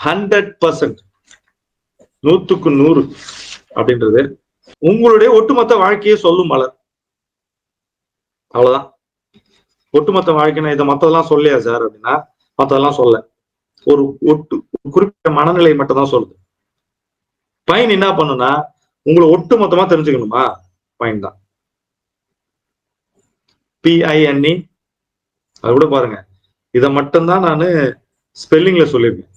100%, 100க்கு 100 அப்படின்றது உங்களுடைய ஒட்டுமொத்த வாழ்க்கையை சொல்லும் மலர். அவ்வளவுதான் ஒட்டுமொத்த வாழ்க்கைனா. இதை மத்ததெல்லாம் சொல்லையா சார் அப்படின்னா, மத்ததெல்லாம் சொல்ல, ஒரு குறிப்பிட்ட மனநிலை மட்டும் தான் சொல்லுது. பையன் என்ன பண்ணுனா, உங்களை ஒட்டு மொத்தமா தெரிஞ்சுக்கணுமா, பையன் தான். PINE, அது கூட பாருங்க, இதை மட்டும்தான் நான் ஸ்பெல்லிங்ல சொல்லியிருக்கேன்.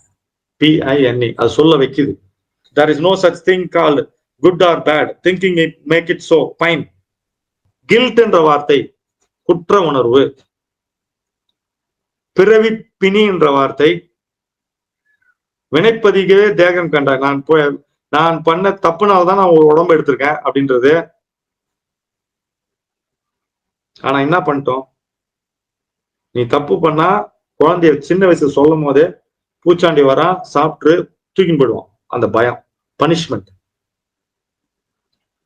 PINE, அது சொல்ல வைக்குது. There is no such thing called good or bad, thinking it make it so, fine. Guilt என்ற வார்த்தை குற்ற உணர்வு. பிறவி பிணி என்ற வார்த்தை வினைப்பதிகவே தேகம் கண்ட. நான் பண்ண தப்புனால்தான் நான் ஒரு உடம்பு எடுத்திருக்கேன் அப்படின்றது. ஆனா என்ன பண்ணிட்டோம், நீ தப்பு பண்ணா குழந்தைய சின்ன வயசுல சொல்லும் போதே பூச்சாண்டி வரா சாப்பிட்டு தூக்கின்னு போயிடுவான். அந்த பயம், பனிஷ்மெண்ட்.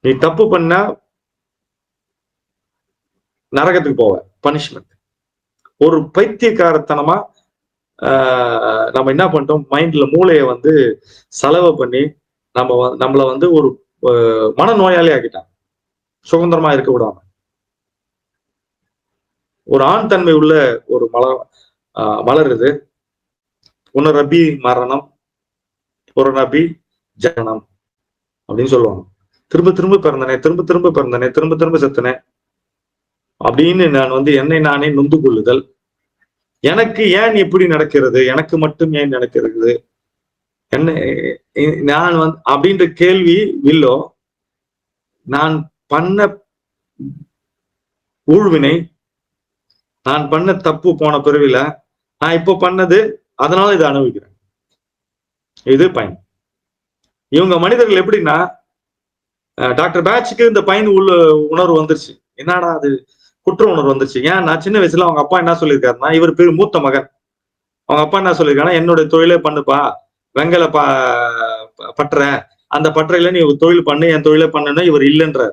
நீ தப்பு பண்ண நரகத்துக்கு போவ, பனிஷ்மெண்ட். ஒரு பைத்தியக்காரத்தனமா நம்ம என்ன பண்ணிட்டோம், மைண்ட்ல மூளையை வந்து செலவு பண்ணி நம்மள வந்து ஒரு மனநோயாளி ஆக்கிட்டாங்க. சுதந்திரமா இருக்க விடாம ஒரு ஆண் தன்மை உள்ள ஒரு மலர் இது. புனரபி மரணம், புனரபி ஜனனம் அப்படின்னு சொல்லுவாங்க. திரும்ப திரும்ப பிறந்தனே, திரும்ப திரும்ப பிறந்தனே, திரும்ப திரும்ப செத்தனே அப்படின்னு நான் வந்து என்னை நானே நொந்து கொள்ளுதல். எனக்கு ஏன் இப்படி நடக்கிறது, எனக்கு மட்டும் ஏன் நடக்கிறது, என்ன நான் வந்து அப்படின்ற கேள்வி வில்லோ. நான் பண்ண ஊழ்வினை, நான் பண்ண தப்பு போன பிறவில நான் இப்போ பண்ணது, அதனால இதை அனுபவிக்கிறேன். இது பயன். இவங்க மனிதர்கள் எப்படின்னா, டாக்டர் பேட்சுக்கு இந்த பயன் உணர்வு வந்துருச்சு. என்னடா அது குற்ற உணர்வு வந்துருச்சு. ஏன் நான் சின்ன வயசுல அவங்க அப்பா என்ன சொல்லியிருக்காருன்னா, இவர் பேர் மூத்த மகன். அவங்க அப்பா என்ன சொல்லியிருக்காங்கன்னா, என்னுடைய தொழிலே பண்ணுப்பா, வெங்கல பற்ற, அந்த பற்றையில நீ தொழில் பண்ணு, என் தொழிலே பண்ணுன்னா இவர் இல்லைன்ற.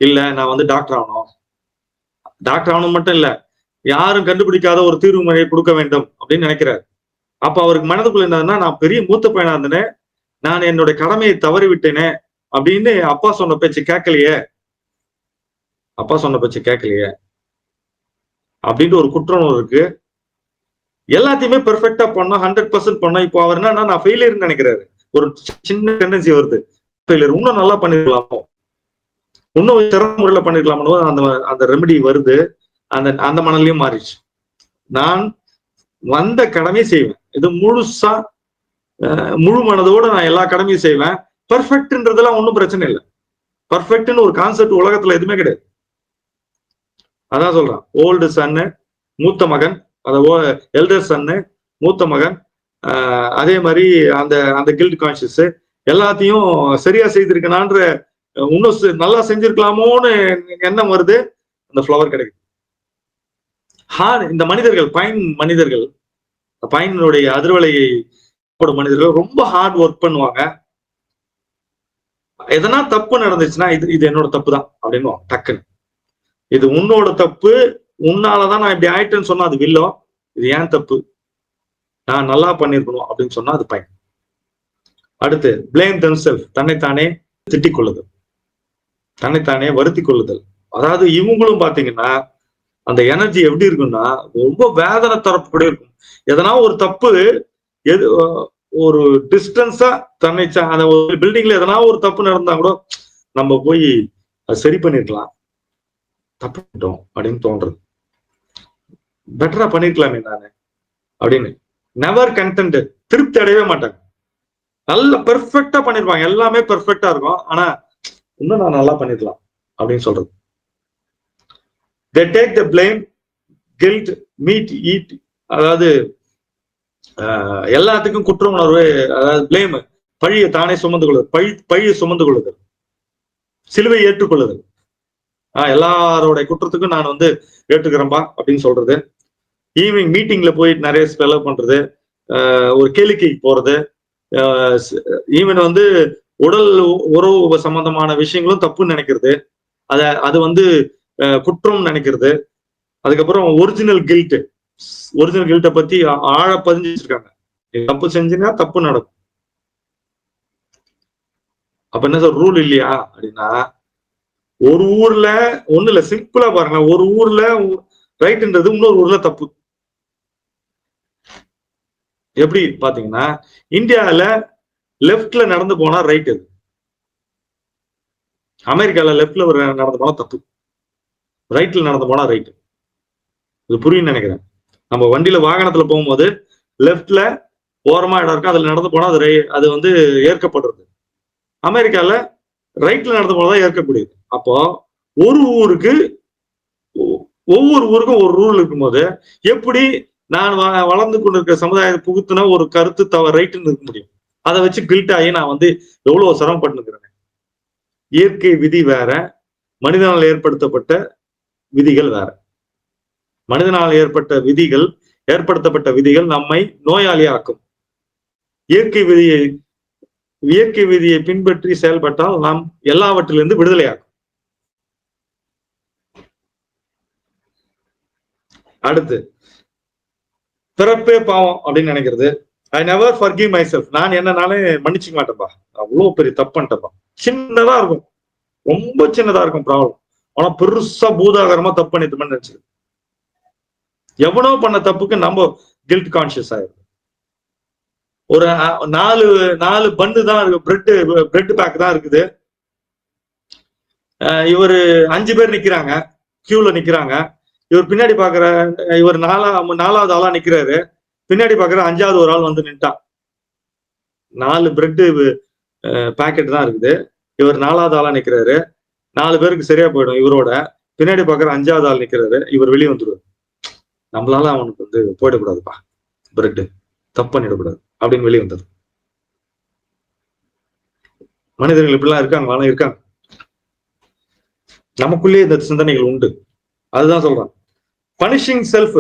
இல்ல நான் வந்து டாக்டர் ஆகணும், டாக்டர் ஆகணும் மட்டும் இல்ல, யாரும் கண்டுபிடிக்காத ஒரு தீர்வு முறையை கொடுக்க வேண்டும் அப்படின்னு நினைக்கிறார். அப்ப அவருக்கு மனதுக்குள்ள என்னதுன்னா, நான் பெரிய மூத்த பையனா இருந்தேனே, நான் என்னுடைய கடமையை தவறி விட்டேனே அப்படின்னு. அப்பா சொன்ன பேச்சு கேட்கலையே, அப்பா சொன்ன பேச்சு கேட்கலையே அப்படின்ட்டு ஒரு குற்றணர்வு இருக்கு. எல்லாத்தையுமே பெர்ஃபெக்டா பண்ணோம், 100% பண்ணோம். இப்போ அவர் என்னன்னா, நான் ஃபெயிலியர்னு நினைக்கிறாரு. ஒரு சின்ன டெண்டன்சி வருது, ஃபெயிலியர். இன்னும் நல்லா பண்ணிருக்கலாமோ, இன்னும் சிறந்த முறையில பண்ணிருக்கலாமோ, அந்த ரெமெடி வருது. அந்த மனநிலையும் மாறிடுச்சு. நான் வந்த கடமை செய்வேன், இது முழுசா முழு மனதோட நான் எல்லா கடமையும் செய்வேன். பெர்ஃபெக்ட்ன்றதெல்லாம் ஒன்றும் பிரச்சனை இல்லை. பெர்ஃபெக்ட்னு ஒரு கான்செப்ட் உலகத்துல எதுவுமே கிடையாது. அதான் சொல்றான், ஓல்டு சன்னு மூத்த மகன், அதாவது எல்டர் சன்னு மூத்த மகன். அதே மாதிரி அந்த கில்ட் கான்சியஸ் எல்லாத்தையும் சரியா செய்திருக்கனான்ற, இன்னும் நல்லா செஞ்சிருக்கலாமோன்னு எண்ணம் வருது. அந்த ஃப்ளவர் கிடைக்குது. இந்த மனிதர்கள், மனிதர்கள், பையனுடைய அதிர்வலையை மனிதர்கள் ரொம்ப ஹார்ட் ஒர்க் பண்ணுவாங்க. எதனா தப்பு நடந்துச்சுன்னா, இது என்னோட தப்பு தான் அப்படின்னு டக்குன்னு. இது உன்னோட தப்பு, உன்னாலதான் நான் இப்படி ஆயிட்டேன்னு சொன்னா அது வில்லோ. இது ஏன் தப்பு, நான் நல்லா பண்ணிருக்கணும் அப்படின்னு சொன்னா அது பையன். அடுத்து பிளேம் தெம்செல்ஃப், தன்னைத்தானே திட்டிக் கொள்ளுதல், தன்னைத்தானே வருத்தி கொள்ளுதல். அதாவது இவங்களும் பாத்தீங்கன்னா அந்த எனர்ஜி எப்படி இருக்குன்னா, ரொம்ப வேதனை தரப்பக்கூடிய இருக்கும். எதனா ஒரு தப்பு, ஒரு டிஸ்டன்ஸா தன்னை அந்த ஒரு பில்டிங்ல எதனா ஒரு தப்பு நடந்தா கூட நம்ம போய் அது சரி பண்ணிருக்கலாம், தப்பு பண்ணிட்டோம் அப்படின்னு தோன்றது. பெட்டரா பண்ணிருக்கலாமே நானு அப்படின்னு. நெவர் கண்டென்ட், திருப்தி அடையவே மாட்டாங்க. நல்ல பெர்ஃபெக்டா பண்ணிருப்பாங்க, எல்லாமே பெர்ஃபெக்டா இருக்கும், ஆனா இன்னும் நான் நல்லா பண்ணிருக்கலாம் அப்படின்னு சொல்றது. they take the blame, guilt, meet, eat. அதாவது எல்லாத்துக்கும் குற்ற உணர்வு, அதாவது பிளேம், பழியை தானே சுமந்து கொள்ளுதல், பழியை சுமந்து கொள்ளுதல், சிலுவை ஏற்றுக்கொள்ளுதல். எல்லாரோட குற்றத்துக்கும் நான் வந்து ஏற்றுக்கிறேன்பா அப்படின்னு சொல்றது. ஈவினிங் மீட்டிங்ல போய் நிறைய செலவு பண்றது, ஒரு கேளிக்கைக்கு போறது, ஈவன் வந்து உடல் உறவு சம்பந்தமான விஷயங்களும் தப்புன்னு நினைக்கிறது, அது வந்து குற்றம் நினைக்கிறது. அதுக்கப்புறம் ஒரிஜினல் கில்ட்டை பத்தி ஆழ பதிஞ்சு வச்சிருக்காங்க தப்பு செஞ்சுன்னா தப்பு நடக்கும். அப்ப என்ன சார் ரூல் இல்லையா அப்படின்னா, ஒரு ஊர்ல ஒண்ணு இல்ல, சிம்பிளா பாருங்க, ஒரு ஊர்ல ரைட்ன்றது இன்னொரு ஊர்ல தப்பு. எப்படி பாத்தீங்கன்னா, இந்தியால லெப்ட்ல நடந்து போனா ரைட், அது அமெரிக்கால லெப்ட்ல நடந்து போனா தப்பு, ரைட்ல நடந்து போனா ரைட். இது புரியும் நினைக்கிறேன். நம்ம வண்டியில வாகனத்துல போகும்போது லெப்ட்ல ஓரமா இடம் இருக்கு, அதுல நடந்து போனா அது வந்து ஏற்கப்படுறது. அமெரிக்கால ரைட்ல நடந்து போனதான் ஏற்கக்கூடியது. அப்போ ஒரு ஊருக்கு ஒவ்வொரு ஊருக்கும் ஒரு ரூல் இருக்கும்போது எப்படி நான் வளர்ந்து கொண்டிருக்கிற சமுதாயத்தை புகுத்தின ஒரு கருத்து ரைட்டுன்னு இருக்க முடியும்? அதை வச்சு கில்ட் ஆகி நான் வந்து எவ்வளவு சிரமப்பட்டு. இயற்கை விதி வேற, மனிதனால் ஏற்படுத்தப்பட்ட விதிகள் வேற. மனிதனால் ஏற்படுத்தப்பட்ட விதிகள் நம்மை நோயாளியாக்கும். இயற்கை விதியை பின்பற்றி செயல்பட்டால் நாம் எல்லாவற்றிலிருந்து விடுதலையாகும். அடுத்து, பிறப்பே பாவம் அப்படின்னு நினைக்கிறது. I never forgive my self. நான் என்னனாலே மன்னிச்சுக்க மாட்டேன்பா, அவ்வளவு பெரிய தப்பு பண்ணிட்டேன்பா. சின்னதா இருக்கும், ரொம்ப சின்னதா இருக்கும் ப்ராப்ளம், ஆனா பெருசா பூதாகரமா தப்பு பண்ணிட்டு நினைச்சிருக்கு. எவனோ பண்ண தப்புக்கு நம்ம கில்ட் கான்சியஸ் ஆயிருக்கு. ஒரு நாலு பன்னு தான் இருக்கு, பிரெட் பேக் தான் இருக்குது. இவர் 5 பேர் நிக்கிறாங்க, கியூல நிக்கிறாங்க. இவர் பின்னாடி பாக்குற, இவர் நாலாவது ஆளா நிக்கிறாரு. பின்னாடி பாக்குற 5வது ஒரு ஆள் வந்து நின்ட்டான். 4 பிரெட் பாக்கெட் தான் இருக்குது. இவர் 4வது ஆளா நிக்கிறாரு. 4 பேருக்கு சரியா போயிடும் இவரோட. பின்னாடி பாக்குற 5வது ஆள் நிக்கிறாரு. இவர் வெளியே வந்துருவாரு. நம்மளால அவனுக்கு வந்து போயிடக்கூடாதுப்பா, பிரெட் தப்பு பண்ணிடக்கூடாது அப்படின்னு வெளியே வந்தது. மனிதர்கள் இப்படிலாம் இருக்காங்க. நமக்குள்ளேயே இந்த சிந்தனைகள் உண்டு. அதுதான் சொல்றேன், பனிஷிங் செல்ஃப்,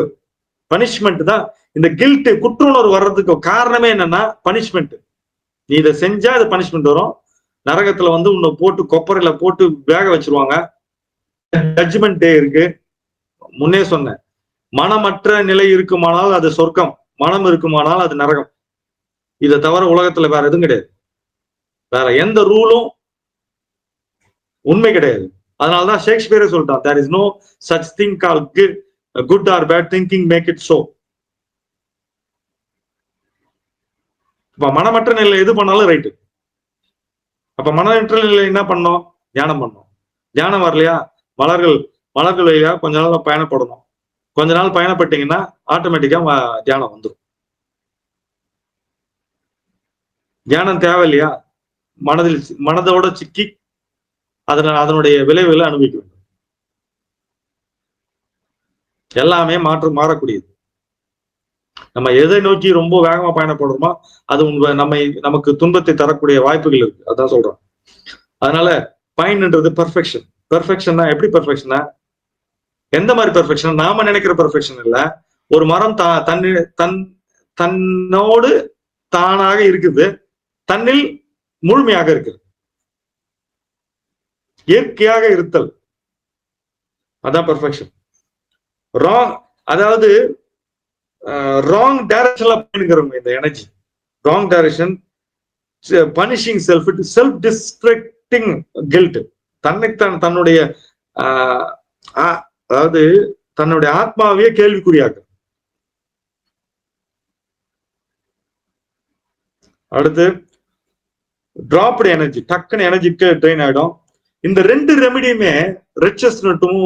பனிஷ்மெண்ட் தான் இந்த கில்ட், குற்ற உணர்வு வர்றதுக்கு காரணமே என்னன்னா பனிஷ்மெண்ட். நீ இதை செஞ்சா இது பனிஷ்மெண்ட் வரும், நரகத்துல வந்து உன்னை போட்டு கொப்பரையில போட்டு வேக வச்சிருவாங்க. ஜட்ஜ்மெண்ட் டே இருக்கு. முன்னே சொன்னேன், மனமற்ற நிலை இருக்குமானால் அது சொர்க்கம், மனம் இருக்குமானால் அது நரகம். இதை தவிர உலகத்துல வேற எதுவும் கிடையாது, வேற எந்த ரூலும் உண்மை கிடையாது. அதனாலதான் ஷேக்ஸ்பியரே சொல்லிட்டான், there is no such thing called good or bad, thinking make it so. இப்ப மனமற்ற நிலையில எது பண்ணாலும் ரைட்டு. அப்ப மனமற்ற நிலையில என்ன பண்ணோம்? தியானம் பண்ணோம். தியானம் வரலையா, மலர்கள் வழியா கொஞ்ச நாள் பயணப்படணும். கொஞ்ச நாள் பயணப்பட்டீங்கன்னா ஆட்டோமேட்டிக்கா தியானம் வந்துடும். தியானம் தேவை இல்லையா, மனதோட சிக்கி அதனுடைய விளைவுகளை அனுபவிக்க வேண்டும். எல்லாமே மாறக்கூடியது. நம்ம எதை நோக்கி ரொம்ப வேகமா பயணப்படுறோமோ அது நமக்கு துன்பத்தை தரக்கூடிய வாய்ப்புகள் இருக்கு. அதான் சொல்றோம். அதனால பயன்ன்றது பெர்ஃபெக்ஷன். பெர்ஃபெக்ஷன்னா எப்படி பெர்ஃபெக்ஷனா, எந்த மாதிரி பெர்ஃபெக்ஷன்? நாம நினைக்கிற பெர்ஃபெக்ஷன் இல்ல. ஒரு மரம் தன்னோடு தானாக இருக்குது, தன்னில் முழுமையாக இருக்குது, இயற்கையாக இருத்தல், அதான் பெர்ஃபெக்ஷன். ராங், அதாவது ராங் டைரக்ஷன்ல பயணிக்கிறவங்க இந்த energy. Wrong direction, punishing self, self destructing guilt, தன்னைத்தான் தன்னுடைய அதாவது தன்னுடைய ஆத்மாவையே கேள்விக்குறியாக்கு. அடுத்து டிராப்டு எனர்ஜி, டக்குன்னு எனர்ஜிக்கு ட்ரெயின் ஆயிடும். இந்த 2 ரெமிடியுமே ரிச்சஸ் நட்டும்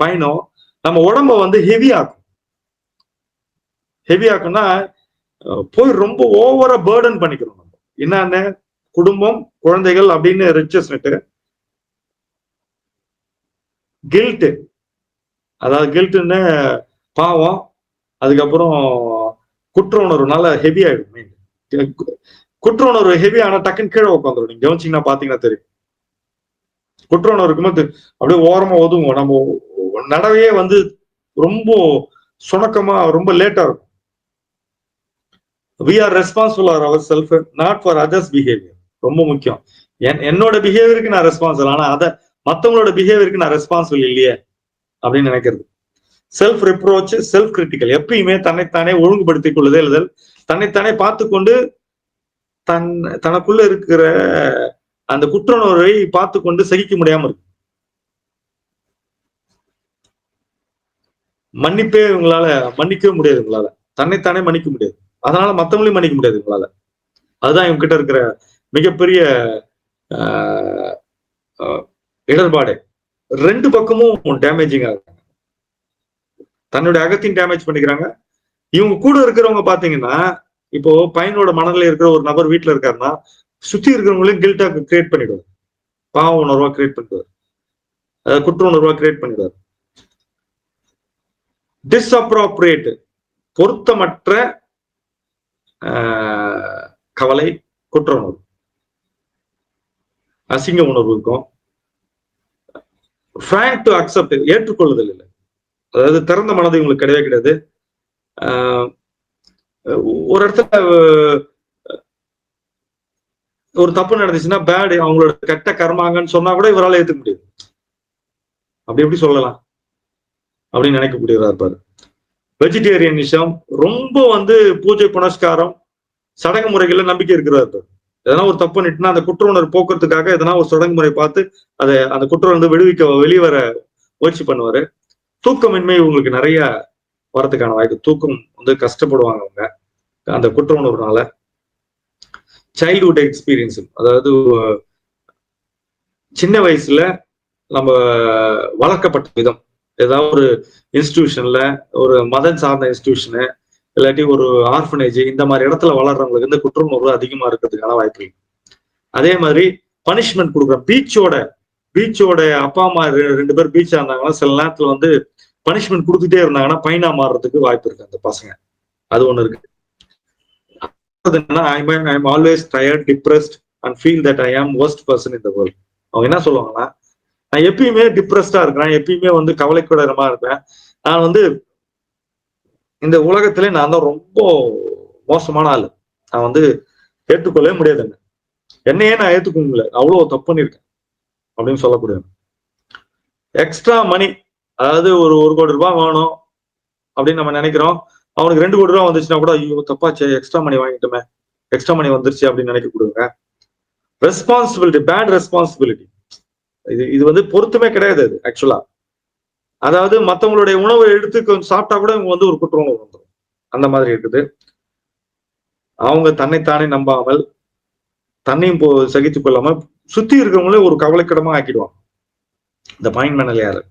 பயனும் நம்ம உடம்ப வந்து ஹெவி ஆக்கும்னா போய் ரொம்ப ஓவரா பேர்டன் பண்ணிக்கிறோம். நம்ம என்னன்னு, குடும்பம், குழந்தைகள் அப்படின்னு ரிச்சஸ் நட்டு. கில்ட், அதாவது கில்ட்னு பாவம், அதுக்கப்புறம் குற்ற உணர்வு நல்லா ஹெவி ஆயிடும். குற்ற உணர்வு ஹெவி ஆனா டக்குன்னு கீழே உட்காந்துரும். நீங்க கவனிச்சீங்கன்னா பாத்தீங்கன்னா தெரியும். குற்ற உணர்வு இருக்கும்போது அப்படியே ஓரமா ஒதுங்குவோம். நம்ம நடவையே வந்து ரொம்ப சுணக்கமா, ரொம்ப லேட்டா இருக்கும். we are responsible for ourselves, not for others behavior. ரொம்ப முக்கியம். என்னோட பிஹேவியருக்கு நான் ரெஸ்பான்சிபிள், ஆனா மத்தவங்களோட பிஹேவியருக்கு நான் ரெஸ்பான்சிபிள் இல்லையே அப்படின்னு நினைக்கிறது. Self reproach, self critical. எப்பயுமே தன்னைத்தானே ஒழுங்குபடுத்திக் கொள்ளுதல், தன்னைத்தானே பார்த்து கொண்டு தனக்குள்ள இருக்கிற அந்த குற்றுணர்வை பார்த்து கொண்டு சகிக்க முடியாம இருக்கு. மன்னிப்பே உங்களால மன்னிக்கவே முடியாது. உங்களால தன்னைத்தானே மன்னிக்க முடியாது. அதனால மத்தவங்களையும் மன்னிக்க முடியாது உங்களால. அதுதான் இவங்க கிட்ட இருக்கிற மிகப்பெரிய இடர்பாடு. ரெண்டு பக்கமும் டேமேஜிங்கா இருக்காங்க. தன்னுடைய அகத்தையும் டேமேஜ் பண்ணிக்கிறாங்க. இவங்க கூட இருக்கிறவங்க பாத்தீங்கன்னா, இப்போ பையனோட மனநிலை இருக்கிற ஒரு நபர் வீட்டுல இருக்காருன்னா, சுத்தி இருக்கிறவங்களையும் கில்ட்டா கிரியேட் பண்ணிடுவார். பாவ உணர்வா கிரியேட் பண்ணிடுவார். குற்ற உணர்வா கிரியேட் பண்ணிடுவார். டிஸ்அப்ரோப்ரியேட், பொருத்தமற்ற கவலை, குற்ற உணர்வு, அசிங்க உணர்வு இருக்கும். ஃப்ராங்க் டு அக்செப்ட், ஏற்றுக்கொள்ளுதல் இல்லை. அதாவது திறந்த மனது இவங்களுக்கு கிடையவே கிடையாது. ஒரு இடத்துல ஒரு தப்பு நடந்துச்சுன்னா பேட், அவங்களோட கெட்ட கர்மாங்கன்னு சொன்னா கூட இவரால் ஏத்துக்க முடியாது. அப்படி எப்படி சொல்லலாம் அப்படின்னு நினைக்கக்கூடியவரா இருப்பாரு. வெஜிடேரியனிசம், ரொம்ப வந்து பூஜை புனஸ்காரம், சடங்கு முறைகள்ல நம்பிக்கை இருக்கிறதா இருப்பாரு. எதனா ஒரு தப்பு பண்ணிட்டுனா அந்த குற்ற உணர்வு போக்குறதுக்காக எதனா ஒரு சடங்கு முறை பார்த்து அதை அந்த குற்றம் வந்து வெளிவர முயற்சி பண்ணுவாரு. தூக்கமின்மை உங்களுக்கு நிறைய வரதுக்கான வாய்ப்பு. தூக்கம் வந்து கஷ்டப்படுவாங்க அவங்க அந்த குற்ற உணர்வுனால. சைல்ட்ஹுட் எக்ஸ்பீரியன்ஸ், அதாவது சின்ன வயசுல நம்ம வளர்க்கப்பட்ட விதம், ஏதாவது ஒரு இன்ஸ்டிடியூஷன்ல, ஒரு மதம் சார்ந்த இன்ஸ்டிடியூஷனு, இல்லாட்டி ஒரு ஆர்ஃபனேஜ், இந்த மாதிரி இடத்துல வளர்றவங்களுக்கு இந்த குற்ற உணர்வு அதிகமா இருக்கிறதுக்கான வாய்ப்பு. அதே மாதிரி பனிஷ்மெண்ட் கொடுக்குறோம். பீச்சோட அப்பா அம்மா ரெண்டு பேர் பீச்சா இருந்தாங்கன்னா சில நேரத்துல வந்து பனிஷ்மெண்ட் கொடுத்துட்டே இருந்தாங்கன்னா பைனா மாறுறதுக்கு வாய்ப்பு இருக்கு அந்த பசங்க. அது ஒண்ணு இருக்கு. I'm always tired, depressed and feel that I am worst person in the world. அவங்க என்ன சொல்லுவாங்கன்னா, நான் எப்பயுமே டிப்ரெஸ்டா இருக்கிறேன், எப்பயுமே வந்து கவலைக்கிடமா இருப்பேன், நான் வந்து இந்த உலகத்திலே நான் தான் ரொம்ப மோசமான ஆளு, நான் வந்து ஏற்றுக்கொள்ளவே முடியாது, என்னையே நான் ஏத்துக்க முடியல, அவ்வளவு தப்பு பண்ணிருக்கேன் அப்படின்னு சொல்லக்கூடிய. எக்ஸ்ட்ரா மணி, அதாவது ஒரு 1 கோடி ரூபாய் வேணும் அப்படின்னு நம்ம நினைக்கிறோம், அவனுக்கு 2 கோடி ரூபாய் வந்துச்சுன்னா கூட ஐயோ தப்பாச்சே, எக்ஸ்ட்ரா மணி வாங்கிட்டோமே, எக்ஸ்ட்ரா மணி வந்துருச்சு அப்படின்னு நினைக்க கொடுங்க. ரெஸ்பான்சிபிலிட்டி, பேட் ரெஸ்பான்சிபிலிட்டி, இது வந்து பொருத்தமே கிடையாது அது ஆக்சுவலா. அதாவது மத்தவங்களுடைய உணவை எடுத்து கொஞ்சம் சாப்பிட்டா கூட இவங்க வந்து ஒரு குற்ற உணர்வு வந்துடும், அந்த மாதிரி இருக்குது. அவங்க தன்னைத்தானே நம்பாமல், தன்னையும் சகித்துக் கொள்ளாம சுத்தி இருக்கிறவங்களே ஒரு கவலைக்கிடமா ஆக்கிடுவாங்க. இந்த பாயிண்ட் மேனல் யாரு?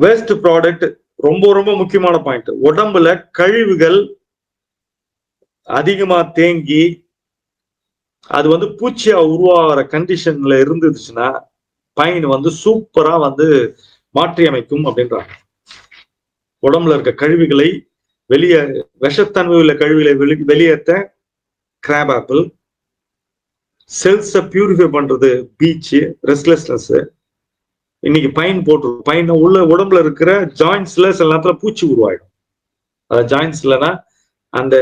வேஸ்ட் ப்ராடக்ட் ரொம்ப ரொம்ப முக்கியமான பாயிண்ட். உடம்புல கழிவுகள் அதிகமா தேங்கி அது வந்து பூச்சியா உருவாகிற கண்டிஷன்ல இருந்துச்சுன்னா பைன் வந்து சூப்பரா வந்து மாற்றி அமைக்கும் அப்படின்றாங்க. உடம்புல இருக்க கழிவுகளை வெளியே, விஷத்தன்மை உள்ள கழிவுகளை வெளியேற்ற கிராப் ஆப்பிள், செல்ஸை பியூரிஃபை பண்றது பீச், ரெஸ்ட்லெஸ்னஸ். இன்னைக்கு பைன் பைன் உள்ள உடம்புல இருக்கிற ஜாயின்ஸ்ல சில நேரத்துல பூச்சி உருவாயிடும். ஜாயின்ஸ் இல்லைன்னா அந்த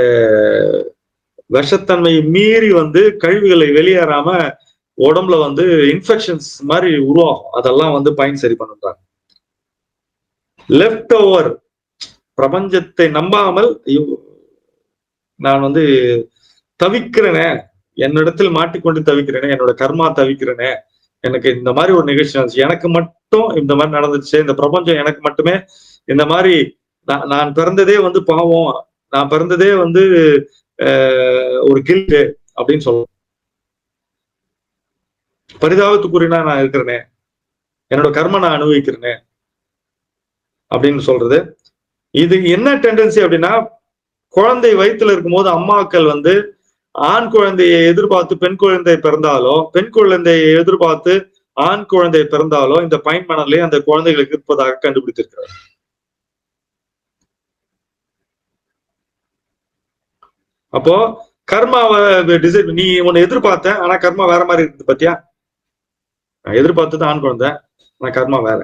விஷத்தன்மையை மீறி வந்து கழிவுகளை வெளியேறாம உடம்புல வந்து இன்ஃபெக்ஷன்ஸ் மாதிரி உருவாகும். அதெல்லாம் வந்து பைன் சரி பண்ணுறாங்க. லெஃப்ட் ஓவர், பிரபஞ்சத்தை நம்பாமல் நான் வந்து தவிக்கிறேனே, என்னிடத்தில் மாட்டிக்கொண்டு தவிக்கிறேனே, என்னோட கர்மா தவிக்கிறேனே, எனக்கு இந்த மாதிரி ஒரு நிகழ்ச்சி நடந்துச்சு, எனக்கு மட்டும் இந்த மாதிரி நடந்துச்சு, இந்த பிரபஞ்சம் எனக்கு மட்டுமே இந்த மாதிரி, நான் பிறந்ததே வந்து பாவம், நான் பிறந்ததே வந்து ஒரு கில்ட் அப்படின்னு சொல்ல, பரிதாபத்துக்குரியனா நான் இருக்கிறேனே, என்னோட கர்ம நான் அனுபவிக்கிறேனே அப்படின்னு சொல்றது. இது என்ன டெண்டன்சி அப்படின்னா, குழந்தை வயிற்றுல இருக்கும்போது அம்மாக்கள் வந்து ஆண் குழந்தையை எதிர்பார்த்து பெண் குழந்தை பிறந்தாலோ, பெண் குழந்தையை எதிர்பார்த்து ஆண் குழந்தை பிறந்தாலோ இந்த பைன் மணலே அந்த குழந்தைகளுக்கு இருப்பதாக கண்டுபிடித்திருக்கிறார். அப்போ கர்மாவை டிசைட், நீ உன்னை எதிர்பார்த்த ஆனா கர்மா வேற மாதிரி இருக்குது பத்தியா, நான் எதிர்பார்த்தது ஆண் குழந்தை ஆனா கர்மா வேற.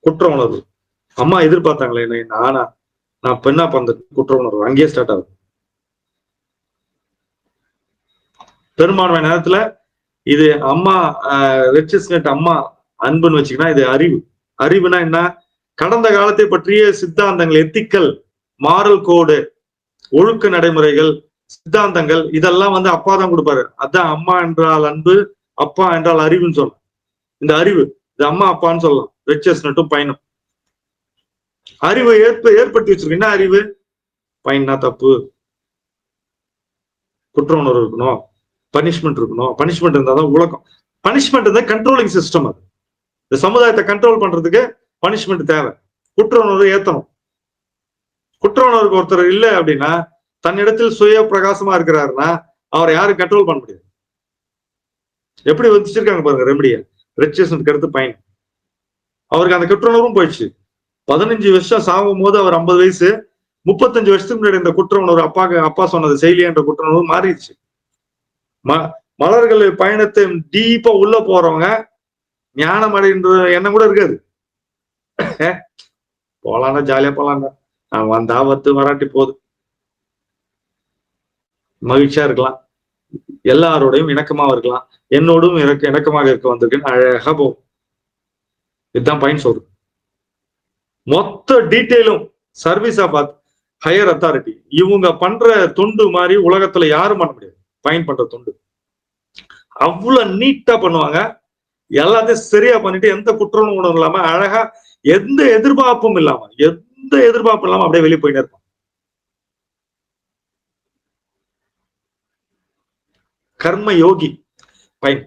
குற்ற உணர்வு, அம்மா எதிர்பார்த்தாங்களே என்ன, நானா நான் பெண்ணா பிறந்த குற்ற உணர்வு அங்கேயே ஸ்டார்ட் ஆகுது. பெரும்பான்மை நேரத்துல இது அம்மா ரெச்சிஸ்னட் அம்மா அன்புன்னு வச்சுக்கினா இது அறிவு. அறிவுனா என்ன? கடந்த காலத்தை பற்றிய சித்தாந்தங்கள், எத்திக்கல், மாரல் கோடு, ஒழுக்க நடைமுறைகள், சித்தாந்தங்கள், இதெல்லாம் வந்து அப்பா தான் கொடுப்பாரு. அதான் அம்மா என்றால் அன்பு, அப்பா என்றால் அறிவுன்னு சொல்லலாம். இந்த அறிவு இது அம்மா அப்பான்னு சொல்லலாம். ரிச்சஸ் நட்டும் பயனும் அறிவு ஏற்படுத்தி வச்சிருக்கு. என்ன அறிவு? பயன்னா தப்பு, குற்ற உணர்வு இருக்கணும், பனிஷ்மெண்ட் இருக்கணும். பனிஷ்மெண்ட் இருந்தாதான் உலகம். பனிஷ்மெண்ட் இருந்தா கண்ட்ரோலிங் சிஸ்டம். அது இந்த சமுதாயத்தை கண்ட்ரோல் பண்றதுக்கு பனிஷ்மெண்ட் தேவை. குற்ற உணர்வு ஏத்தணும். குற்ற உணர்வுக்கு ஒருத்தர் இல்லை அப்படின்னா, தன்னிடத்தில் சுய பிரகாசமா இருக்கிறாருன்னா அவரை யாரும் கண்ட்ரோல் பண்ண முடியாது. எப்படி வச்சிருக்காங்க பாருங்க ரெமடிய. ரிச்சஸ்க்கு அடுத்து பயன். அவருக்கு அந்த குற்ற உணர்வும் போயிடுச்சு. 15 வருஷம் சாகும் போது அவர் 50 வயசு. 35 வருஷத்துக்கு முன்னாடி இந்த குற்ற உணர்வு அப்பா சொன்னது செயலி என்ற குற்ற உணர்வு மாறிடுச்சு. மலர்கள் பயணத்தை டீப்பா உள்ள போறவங்க ஞானம் அடைன்ற எண்ணம் கூட இருக்காது. போலாண்டா, ஜாலியா போலாண்டா, நான் வந்தா வத்து வராட்டி போகுது, மகிழ்ச்சியா இருக்கலாம், எல்லாரோடையும் இணக்கமாக இருக்கலாம், என்னோடும் இணக்கமாக இருக்க வந்திருக்கேன்னு அழகா போகும். இதுதான் பயன் சொல்றது. மொத்த டீட்டெயிலும் சர்வீஸ் ஆஃப் ஹையர் அத்தாரிட்டி. இவங்க பண்ற தொண்டு மாதிரி உலகத்துல யாரும் பண்ண முடியாது. பயன் பண்ற தொண்டு அவ்வளவு நீட்டா பண்ணுவாங்க. எல்லாத்தையும் சரியா பண்ணிட்டு எந்த குற்ற உணர்வும் இல்லாம அழகா, எந்த எதிர்பார்ப்பும் இல்லாம அப்படியே வெளியே போயிட்டே இருப்பான். கர்ம யோகி பயன்.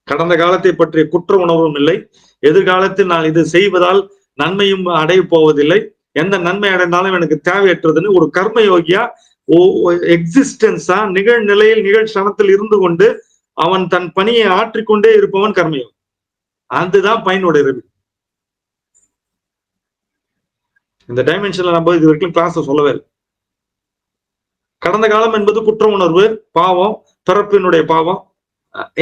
கடந்த காலத்தை பற்றிய குற்ற உணர்வும் இல்லை. எதிர்காலத்தில் நான் இது செய்வதால் நன்மையும் அடைய போவதில்லை, எந்த நன்மை அடைந்தாலும் எனக்கு தேவையற்றதுன்னு ஒரு கர்ம யோகியா எக்ஸிஸ்டன்ஸா நிகழ்நிலையில் நிகழ்ச்சனத்தில் இருந்து கொண்டு அவன் தன் பணியை ஆற்றிக்கொண்டே இருப்பவன் கர்மயோகி. அதுதான் பயனோட இறுதி. இந்த டைமென்ஷன்ல நம்ம இது வரைக்கும் கிளாஸ் சொல்லவே இல்லை. கடந்த காலம் என்பது குற்ற உணர்வு, பாவம், பிறப்பினுடைய பாவம்.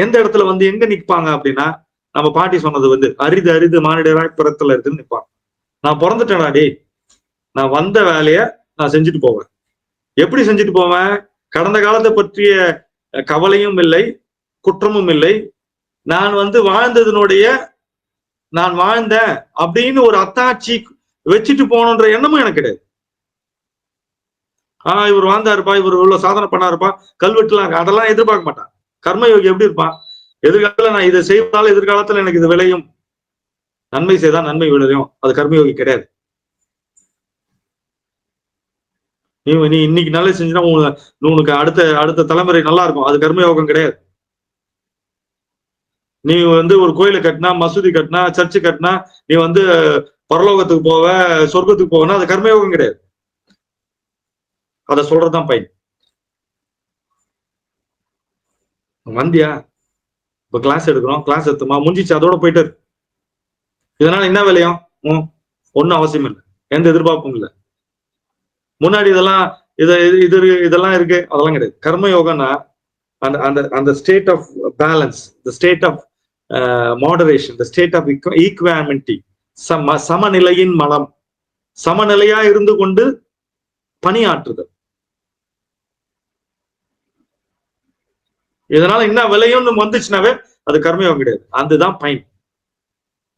எந்த இடத்துல வந்து எங்க நிற்பாங்க அப்படின்னா, நம்ம பாட்டி சொன்னது வந்து அரிது அரிது மானிடராய் பிறத்துல இருக்குன்னு நிற்பாங்க. நான் பிறந்துட்டேனாடி, நான் வந்த வேலைய நான் செஞ்சுட்டு போவேன். எப்படி செஞ்சுட்டு போவேன்? கடந்த காலத்தை பற்றிய கவலையும் இல்லை, குற்றமும் இல்லை. நான் வந்து வாழ்ந்ததனுடைய நான் வாழ்ந்தேன் அப்படின்னு ஒரு அத்தாட்சி வச்சுட்டு போகணுன்ற எண்ணமும் எனக்கு கிடையாது. இவர் வாழ்ந்தாருப்பா, இவர் இவ்வளவு சாதனை பண்ணாருப்பா, கல்வெட்டுலாம், அதெல்லாம் எதிர்பார்க்க மாட்டான். கர்மயோகி எப்படி இருப்பான்? எதிர்காலத்துல நான் இதை செய்வதால எதிர்காலத்துல எனக்கு இது விளையும், நன்மை செய்தா நன்மை விளையும். அது கர்மயோகி கிடையாது. நீ இன்னைக்கு நல்லா செஞ்சுனா உனக்கு அடுத்த தலைமுறை நல்லா இருக்கும். அது கர்மயோகம் கிடையாது. நீ வந்து ஒரு கோயிலை கட்டினா, மசூதி கட்டினா, சர்ச்சு கட்டினா, நீ வந்து பரலோகத்துக்கு போவ, சொர்க்கத்துக்கு போவனா, அது கர்மயோகம் கிடையாது. அத சொல்றதுதான் பயன். வந்தியா, இப்ப கிளாஸ் எடுக்கிறோம், கிளாஸ் எடுத்துமா முடிஞ்சிச்சு, அதோட போயிட்டு. இதனால என்ன விலையும்? ஒன்னும் அவசியம் இல்லை, எந்த எதிர்பார்ப்பும் இல்லை. முன்னாடி இதெல்லாம் இருக்கு, அதெல்லாம் கிடையாது. கர்மயோகம்னா அந்த state of balance, the state of moderation, the state of equanimity, சமநிலையின் மனம், சமநிலையா இருந்து கொண்டு பணியாற்றுதல். இதனால என்ன விலையும் வந்துச்சுனாவே அது கர்மயோகம் கிடையாது. அதுதான் பயன்.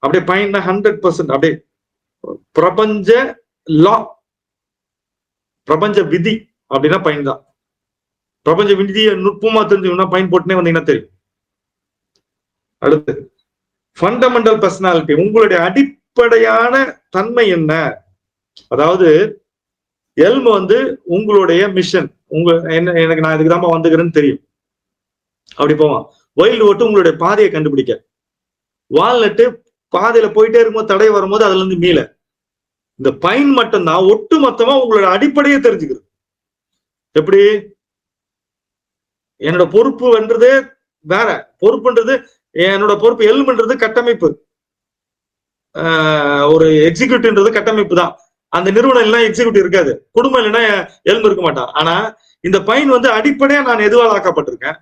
அப்படியே பயன்னா 100% அப்படியே பிரபஞ்ச லா, பிரபஞ்ச விதி அப்படின்னா பயன் தான். பிரபஞ்ச விதியை நுட்பமா தெரிஞ்சுக்கணும்னா பயன் போட்டுனே வந்தீங்கன்னா தெரியும். அடுத்து ஃபண்டமெண்டல் பர்சனாலிட்டி. உங்களுடைய அடிப்படையான தன்மை என்ன? அதாவது எல்ம் வந்து உங்களுடைய மிஷன், எனக்கு நான் இதுக்கு தான் வந்துக்கிறேன்னு தெரியும், அப்படி போவான். வைல்டு ஓட்டு உங்களுடைய பாதையை கண்டுபிடிக்க. வால்நட்டு பாதையில போயிட்டே இருக்கும்போது தடை வரும்போது அதுல இருந்து மீள. இந்த பயன் மட்டும்தான் ஒட்டு மொத்தமா உங்களோட அடிப்படையை தெரிஞ்சுக்கிறது. எப்படி? என்னோட பொறுப்பு என்றது வேற, பொறுப்புன்றது என்னோட பொறுப்பு. எல்ம்ன்றது கட்டமைப்பு, ஒரு எக்ஸிக்யூட்டிவ்ன்றது கட்டமைப்பு தான். அந்த நிறுவனம் இல்லைன்னா எக்ஸிக்யூட்டிவ் இருக்காது, குடும்பம் இல்லைன்னா எல்ம் இருக்க மாட்டான். ஆனா இந்த பயன் வந்து அடிப்படையா நான் எதுவால் ஆக்கப்பட்டிருக்கேன்,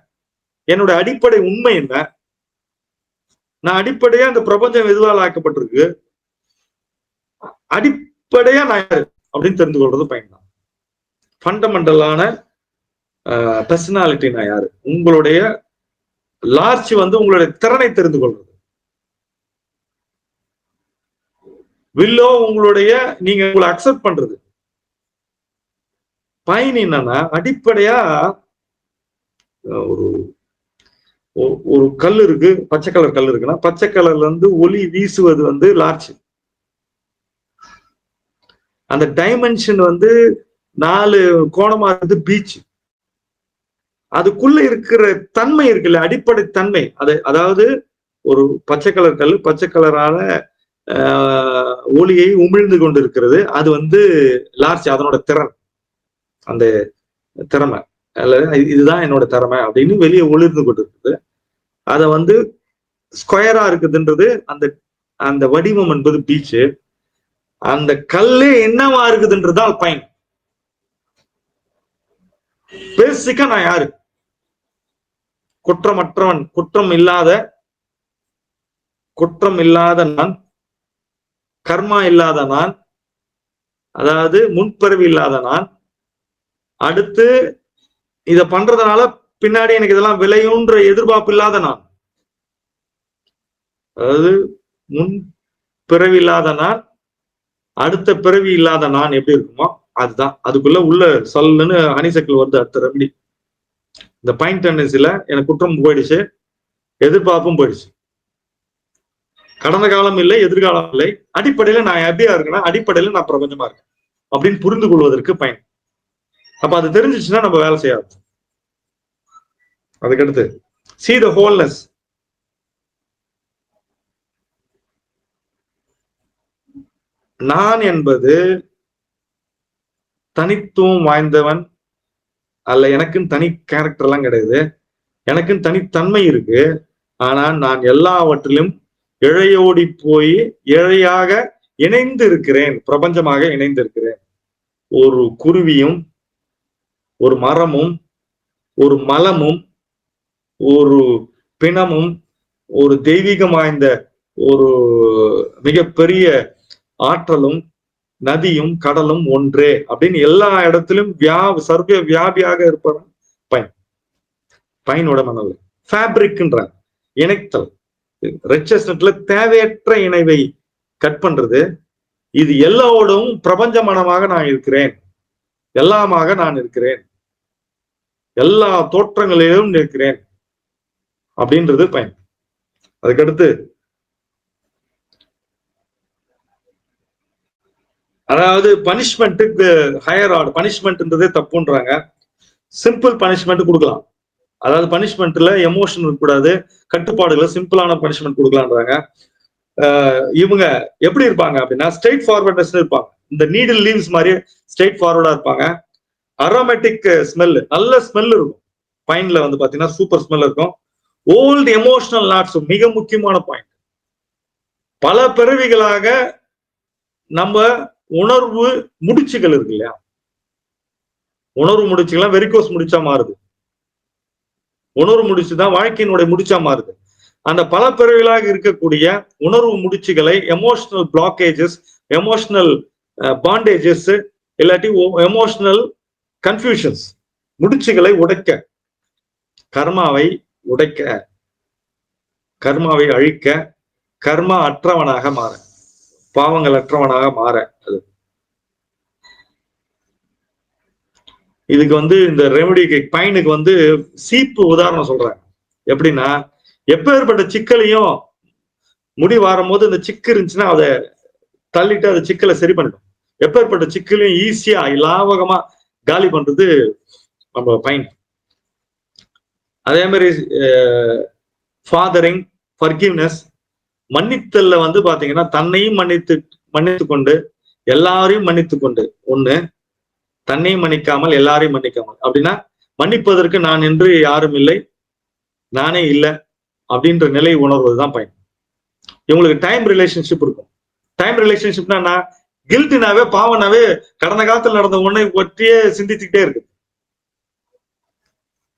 என்னோட அடிப்படை உண்மை என்ன, நான் அடிப்படையா இந்த பிரபஞ்சம் எதுவால் ஆக்கப்பட்டிருக்கு, அடிப்படையா நான் யாரு அப்படின்னு தெரிந்து கொள்றது பயன் தான். ஃபண்டமெண்டலான பர்சனாலிட்டி நான் யாரு, உங்களுடைய லார்ஜ் வந்து உங்களுடைய திறனை தெரிந்து கொள்றது. வில்லோ உங்களுடைய நீங்க உங்களை அக்செப்ட் பண்றது. பைன் என்னன்னா அடிப்படையா ஒரு ஒரு கல் இருக்கு, பச்சை கலர் கல் இருக்குன்னா பச்சை கலர்ல இருந்து ஒளி வீசுவது வந்து லார்ஜ். அந்த டைமென்ஷன் வந்து 4 கோணமா இருந்து பீச். அதுக்குள்ள இருக்கிற தன்மை இருக்குல்ல, அடிப்படை தன்மை. அதாவது ஒரு பச்சை கலர் கல் பச்சை கலரான ஒளியை உமிழ்ந்து கொண்டிருக்கிறது. அது வந்து லார்ஜ், அதனோட திறன், அந்த திறமை அல்லது இதுதான் என்னோட திறமை அப்படின்னு வெளியே ஒளிர்ந்து கொண்டிருக்குது. அதை வந்து ஸ்கொயரா இருக்குதுன்றது அந்த அந்த வடிவம் என்பது பீச்சு. அந்த கல்லு என்னவா இருக்குதுன்றதுதான் பைன். பேசிக்கா நான் யாரு? குற்றமற்றவன், குற்றம் இல்லாத நான், கர்மா இல்லாத நான், அதாவது முன்பிறவி இல்லாத நான். அடுத்து இத பண்றதுனால பின்னாடி எனக்கு இதெல்லாம் விளையுன்ற எதிர்பார்ப்பு இல்லாத நான், அதாவது முன் பிறவி இல்லாத நான், அடுத்த பிறவி இல்லாத நான் எப்படி இருக்குமோ அதுதான். அதுக்குள்ள உள்ள சொல்லுன்னு ஹனிசெக்கில் வருது அடுத்த ரெமடி. இந்த பாயிண்ட் டெண்டன்சில எனக்கு குற்றம் போயிடுச்சு, எதிர்பார்ப்பும் போயிடுச்சு. கடந்த காலம் இல்லை, எதிர்காலம் இல்லை. அடிப்படையில நான் எப்படியா இருக்கேன்னா அடிப்படையில நான் பிரபஞ்சமா இருக்கேன் அப்படின்னு புரிந்து கொள்வதற்கு பயன். அப்ப அது தெரிஞ்சிச்சுன்னா நம்ம வேலை செய்யாது. அதுக்கடுத்து see the wholeness. நான் என்பது தனித்துவம் வாய்ந்தவன் அல்ல, எனக்குன்னு தனி கேரக்டர் எல்லாம் கிடையாது, எனக்குன்னு தனித்தன்மை இருக்கு. ஆனா நான் எல்லாவற்றிலும் இழையோடி போய் இழையாக இணைந்து இருக்கிறேன், பிரபஞ்சமாக இணைந்து இருக்கிறேன். ஒரு குருவியும் ஒரு மரமும் ஒரு மலமும் ஒரு பிணமும் ஒரு தெய்வீகம் வாய்ந்த ஒரு மிகப்பெரிய ஆற்றலும் நதியும் கடலும் ஒன்றே அப்படின்னு எல்லா இடத்திலும் சர்வ வியாபியாக இருப்பவன் பைன். பைனோட மனது ஃபேப்ரிக்ன்ற இணைத்தல். ரெச்சஸ்னட்ல தேவையற்ற இணைவை கட் பண்றது. இது எல்லாவோடும் பிரபஞ்ச மனமாக நான் இருக்கிறேன், எல்லாமாக நான் இருக்கிறேன், எல்லா தோற்றங்களிலும் இருக்கிறேன் அப்படின்றது பயன். அதுக்கடுத்து அதாவது பனிஷ்மெண்ட்டுக்கு ஹையர் ஆர்டர். பனிஷ்மெண்ட்ன்றதே தப்புன்றாங்க. சிம்பிள் பனிஷ்மெண்ட் கொடுக்கலாம். அதாவது பனிஷ்மெண்ட்ல எமோஷன் இருக்கக்கூடாது, கட்டுப்பாடுகளை சிம்பிளான பனிஷ்மெண்ட் கொடுக்கலான்றாங்க. இவங்க எப்படி இருப்பாங்க அப்படின்னா ஸ்ட்ரெயிட் ஃபார்வர்ட்னஸ் இருப்பாங்க. இந்த நீடில் லீவ்ஸ் மாதிரி ஸ்ட்ரெயிட் ஃபார்வர்டா இருப்பாங்க. அரோமேட்டிக் ஸ்மெல், நல்ல ஸ்மெல் இருக்கும். பைன்ல வந்து பாத்தீங்கன்னா சூப்பர் ஸ்மெல் இருக்கும். ஓல்டு எமோஷனல் நாட்ஸ் மிக முக்கியமான பாயிண்ட். பல பிறவிகளாக நம்ம உணர்வு முடிச்சுகள் இருக்கு இல்லையா, உணர்வு முடிச்சுகள்லாம் வெரிகோஸ் முடிச்சா மாறுது. உணர்வு முடிச்சுதான் வாழ்க்கையினுடைய முடிச்சா மாறுது. அந்த பல பிறவிகளாக இருக்கக்கூடிய உணர்வு முடிச்சுகளை எமோஷனல் பிளாக்கேஜஸ், எமோஷனல் பாண்டேஜஸ், இல்லாட்டி எமோஷனல் கன்ஃபியூஷன்ஸ், முடிச்சுகளை உடைக்க, கர்மாவை உடைக்க, கர்மாவை அழிக்க, கர்மா அற்றவனாக மாற, பாவங்கள் அற்றவனாக மாற. அது இதுக்கு வந்து இந்த ரெமடிக்கு பைனுக்கு வந்து சீப்பு உதாரணம் சொல்றாங்க. எப்படின்னா எப்பேற்பட்ட சிக்கலையும் முடி வாரும் போது இந்த சிக்கு இருந்துச்சுன்னா அதை தள்ளிட்டு அதை சிக்கலை சரி பண்ணிடும். எப்பேற்பட்ட சிக்கலையும் ஈஸியா லாவகமா காலி பண்றது நம்ம பைன். அதே மாதிரி ஃபாதரிங், ஃபர்கிவ்னஸ், மன்னித்தல்ல வந்து பாத்தீங்கன்னா தன்னையும் மன்னித்து கொண்டு எல்லாரையும் மன்னித்து கொண்டு ஒண்ணு, தன்னையும் மன்னிக்காமல் எல்லாரையும் மன்னிக்காமல். அப்படின்னா மன்னிப்பதற்கு நான் என்று யாரும் இல்லை, நானே இல்லை அப்படின்ற நிலை உணர்வதுதான் பயன். இவங்களுக்கு டைம் ரிலேஷன்ஷிப் இருக்கும். டைம் ரிலேஷன்ஷிப்னா கில்ட்னாவே பாவனாவே கடந்த காலத்தில் நடந்த ஒன்றை பற்றியே சிந்திச்சுக்கிட்டே இருக்கு.